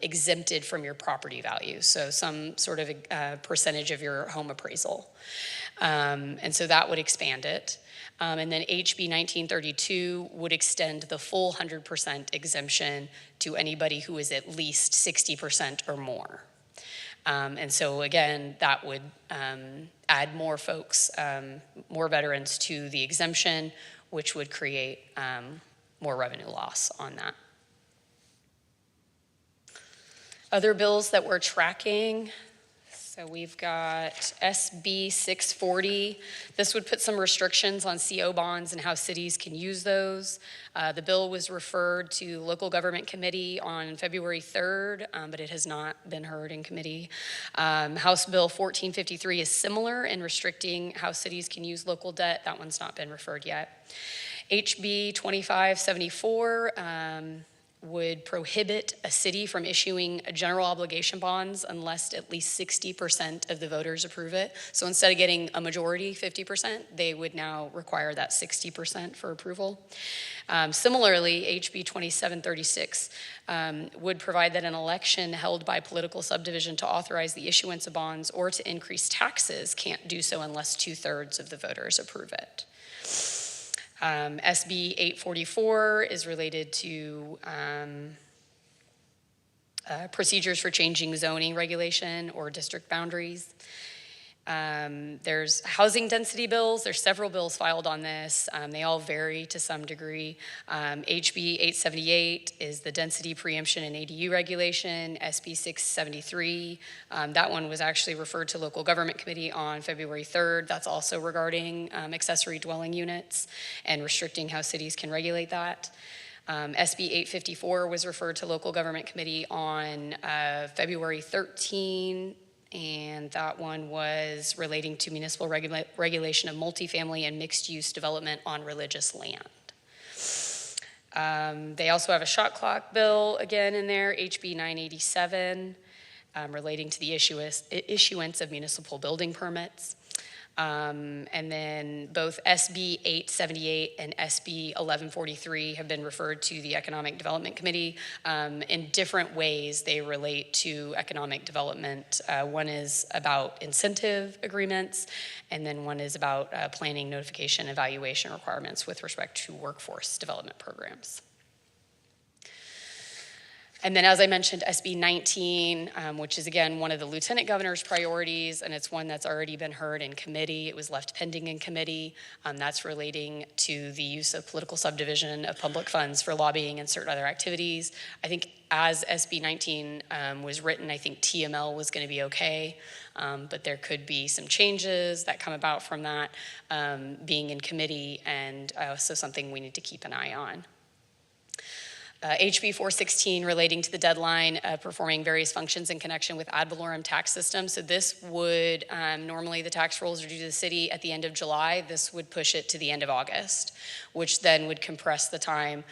exempted from your property value. So some sort of percentage of your home appraisal. And so that would expand it. And then HB 1932 would extend the full 100% exemption to anybody who is at least 60% or more. And so again, that would add more folks, more veterans to the exemption, which would create more revenue loss on that. Other bills that we're tracking, so we've got SB 640. This would put some restrictions on CO bonds and how cities can use those. The bill was referred to local government committee on February 3rd, but it has not been heard in committee. House Bill 1453 is similar in restricting how cities can use local debt. That one's not been referred yet. HB 2574 would prohibit a city from issuing general obligation bonds unless at least 60% of the voters approve it. So instead of getting a majority, 50%, they would now require that 60% for approval. Similarly, HB 2736 would provide that an election held by political subdivision to authorize the issuance of bonds or to increase taxes can't do so unless 2/3 of the voters approve it. SB 844 is related to procedures for changing zoning regulation or district boundaries. There's housing density bills. There's several bills filed on this. They all vary to some degree. HB 878 is the density preemption and ADU regulation. SB 673, that one was actually referred to local government committee on February 3rd. That's also regarding accessory dwelling units and restricting how cities can regulate that. SB 854 was referred to local government committee on February 13, and that one was relating to municipal regulation of multifamily and mixed-use development on religious land. They also have a shot clock bill again in there, HB 987, relating to the issuance of municipal building permits. And then both SB 878 and SB 1143 have been referred to the Economic Development Committee. In different ways, they relate to economic development. One is about incentive agreements, and then one is about planning, notification, evaluation requirements with respect to workforce development programs. And then, as I mentioned, SB 19, which is again one of the Lieutenant Governor's priorities, and it's one that's already been heard in committee. It was left pending in committee. That's relating to the use of political subdivision of public funds for lobbying and certain other activities. I think as SB 19 was written, I think TML was going to be okay, but there could be some changes that come about from that being in committee, and also something we need to keep an eye on. HB 416 relating to the deadline of performing various functions in connection with ad valorem tax system. So this would, normally the tax rolls are due to the city at the end of July. This would push it to the end of August, which then would compress the time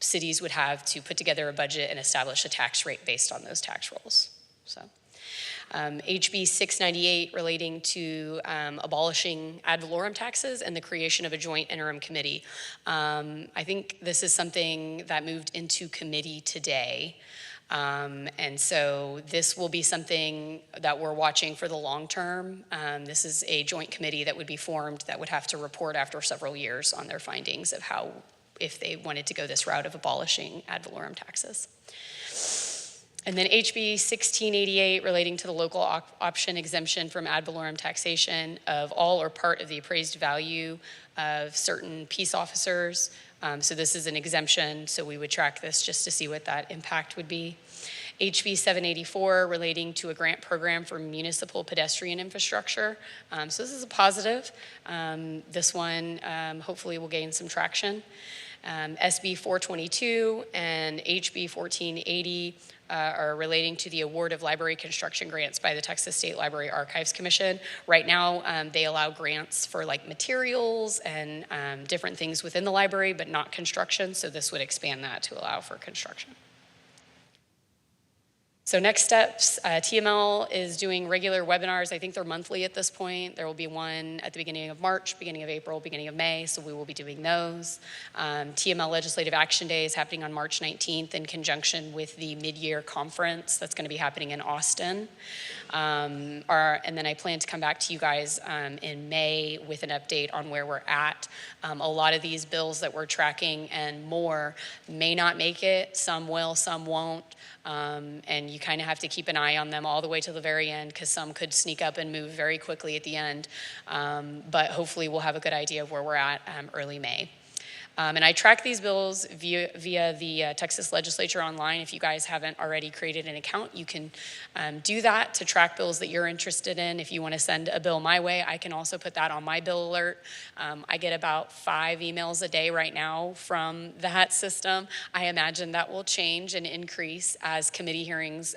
cities would have to put together a budget and establish a tax rate based on those tax rolls. So. HB 698 relating to abolishing ad valorem taxes and the creation of a joint interim committee. I think this is something that moved into committee today. And so this will be something that we're watching for the long term. This is a joint committee that would be formed that would have to report after several years on their findings of how, if they wanted to go this route of abolishing ad valorem taxes. And then HB 1688 relating to the local option exemption from ad valorem taxation of all or part of the appraised value of certain peace officers. So this is an exemption, so we would track this just to see what that impact would be. HB 784 relating to a grant program for municipal pedestrian infrastructure. So this is a positive. This one hopefully will gain some traction. SB 422 and HB 1480 are relating to the award of library construction grants by the Texas State Library Archives Commission. Right now, they allow grants for like materials and different things within the library, but not construction, so this would expand that to allow for construction. So next steps, TML is doing regular webinars. I think they're monthly at this point. There will be one at the beginning of March, beginning of April, beginning of May, so we will be doing those. TML Legislative Action Day is happening on March 19th in conjunction with the mid-year conference that's going to be happening in Austin. And then I plan to come back to you guys in May with an update on where we're at. A lot of these bills that we're tracking and more may not make it. Some will, some won't. And you kind of have to keep an eye on them all the way to the very end because some could sneak up and move very quickly at the end. But hopefully we'll have a good idea of where we're at early May. And I track these bills via the Texas Legislature online. If you guys haven't already created an account, you can do that to track bills that you're interested in. If you want to send a bill my way, I can also put that on my bill alert. I get about 5 emails a day right now from that system. I imagine that will change and increase as committee hearings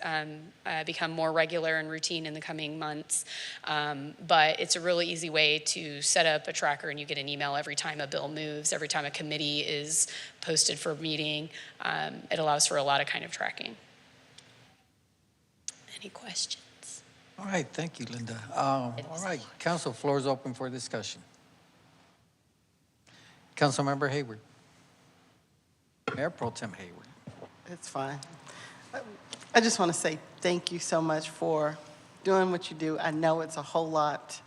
become more regular and routine in the coming months. But it's a really easy way to set up a tracker and you get an email every time a bill moves, every time a committee is posted for a meeting. It allows for a lot of kind of tracking. Any questions? All right, thank you, Linda. All right, council, floor is open for discussion. Councilmember Hayward. Mayor Pro Tem Hayward. It's fine. I just want to say thank you so much for doing what you do. I know it's a whole lot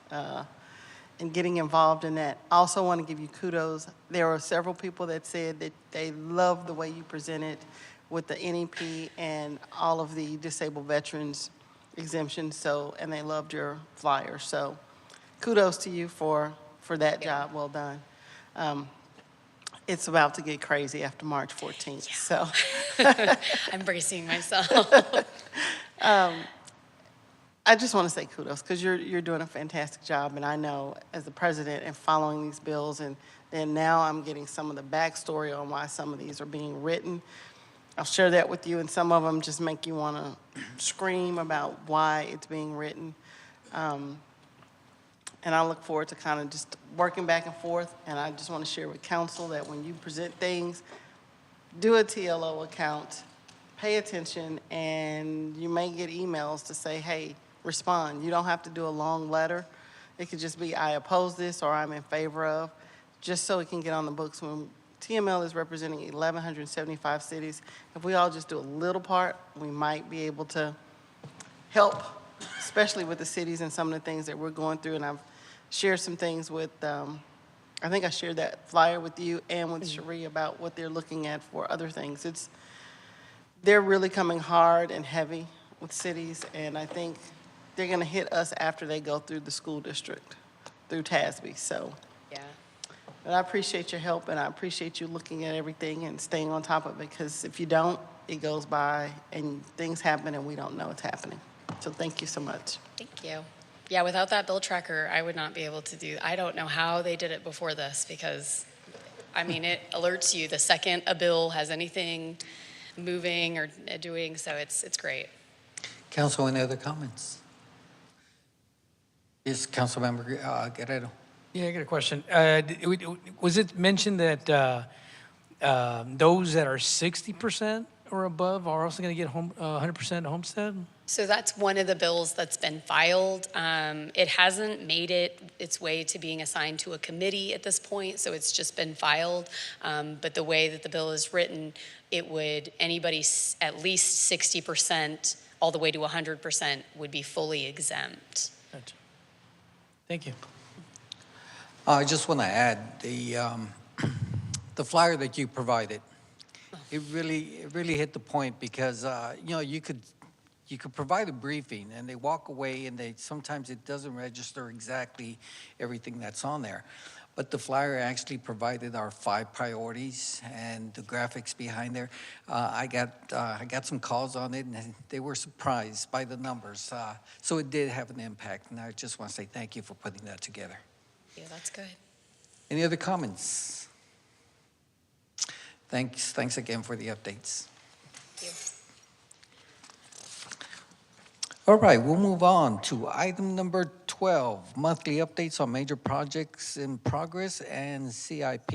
and getting involved in that. I also want to give you kudos. There were several people that said that they loved the way you presented with the NEP and all of the disabled veterans exemptions, and they loved your flyer. So kudos to you for that job. Well done. It's about to get crazy after March 14th, so. I'm bracing myself. I just want to say kudos because you're doing a fantastic job, and I know as the president and following these bills, and then now I'm getting some of the backstory on why some of these are being written. I'll share that with you, and some of them just make you want to scream about why it's being written. And I look forward to kind of just working back and forth, and I just want to share with council that when you present things, do a TLO account, pay attention, and you may get emails to say, hey, respond. You don't have to do a long letter. It could just be, I oppose this or I'm in favor of, just so it can get on the books. When TML is representing 1,175 cities, if we all just do a little part, we might be able to help, especially with the cities and some of the things that we're going through. And I've shared some things with, I think I shared that flyer with you and with Cherie about what they're looking at for other things. they're really coming hard and heavy with cities, and I think they're going to hit us after they go through the school district, through TASB. So, Yeah. but I appreciate your help, and I appreciate you looking at everything and staying on top of it, because if you don't, it goes by and things happen and we don't know it's happening. So thank you so much. Thank you. Yeah, without that bill tracker, I would not be able to do, I don't know how they did it before this, because, I mean, it alerts you the second a bill has anything moving or doing, so it's great. Council, any other comments? Yes, Councilmember Guerrero. Yeah, I got a question. Was it mentioned that those that are 60% or above are also going to get 100% homestead? So that's one of the bills that's been filed. It hasn't made its way to being assigned to a committee at this point, so it's just been filed. But the way that the bill is written, it would, anybody at least 60% all the way to 100% would be fully exempt. Gotcha. Thank you. I just want to add the flyer that you provided. It really hit the point, because you know, you could provide a briefing and they walk away and sometimes it doesn't register exactly everything that's on there. But the flyer actually provided our 5 priorities and the graphics behind there. I got some calls on it, and they were surprised by the numbers. So it did have an impact, and I just want to say thank you for putting that together. Yeah, that's good. Any other comments? Thanks again for the updates. Thank you. All right, we'll move on to item number 12, monthly updates on major projects in progress and CIP.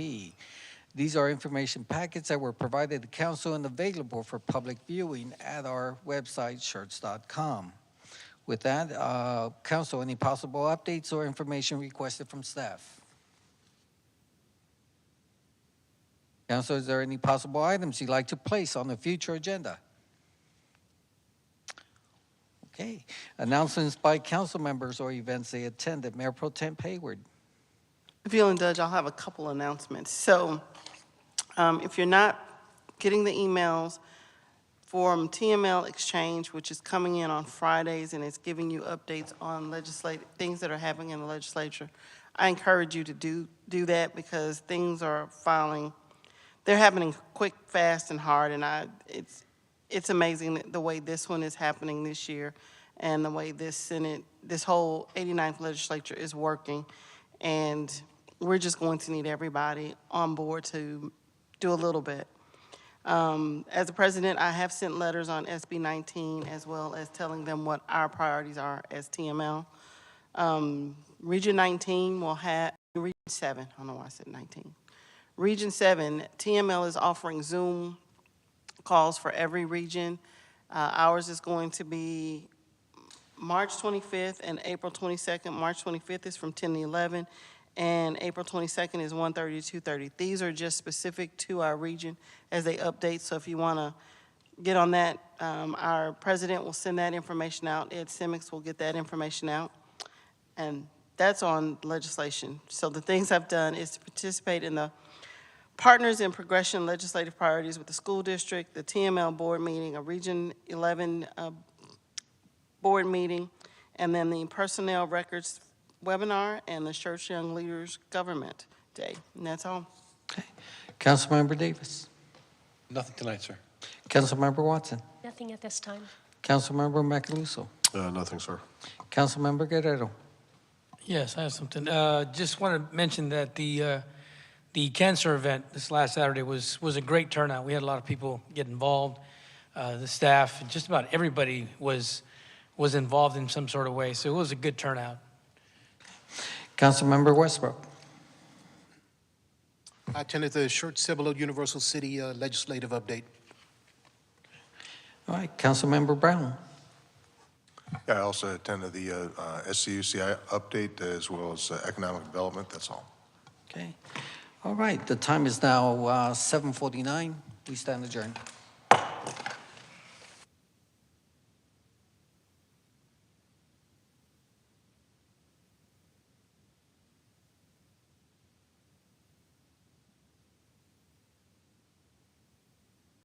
These are information packets that were provided to council and available for public viewing at our website, schertz.com. With that, council, any possible updates or information requested from staff? Council, is there any possible items you'd like to place on the future agenda? Okay, announcements by council members or events they attended. Mayor Pro Tem Hayward. If you'll indulge, I'll have a couple announcements. So if you're not getting the emails from TML Exchange, which is coming in on Fridays and it's giving you updates on legislative things that are happening in the legislature, I encourage you to do that, because things are they're happening quick, fast, and hard, and it's amazing the way this one is happening this year and the way this whole 89th legislature is working. And we're just going to need everybody on board to do a little bit. As a president, I have sent letters on SB 19 as well as telling them what our priorities are as TML. Region 19 will have, Region 7, I don't know why I said 19. Region 7, TML is offering Zoom calls for every region. Ours is going to be March 25th and April 22nd. March 25th is from 10 to 11, and April 22nd is 1:30 to 2:30. These are just specific to our region as they update, so if you want to get on that, our president will send that information out. Ed Simics will get that information out, and that's on legislation. So the things I've done is to participate in the Partners in Progression Legislative Priorities with the school district, the TML board meeting, a Region 11 board meeting, and then the Personnel Records webinar and the Schertz Young Leaders Government Day. And that's all. Okay. Councilmember Davis. Nothing tonight, sir. Councilmember Watson. Nothing at this time. Councilmember Macaluso. Nothing, sir. Councilmember Guerrero. Yes, I have something. Just want to mention that the cancer event this last Saturday was a great turnout. We had a lot of people get involved. The staff, just about everybody was involved in some sort of way. So it was a good turnout. Councilmember Westbrook. I attended the Schertz Universal City Legislative Update. All right, Councilmember Brown. Yeah, I also attended the SCUCI update as well as economic development. That's all. Okay. All right, the time is now 7:49. We stand adjourned.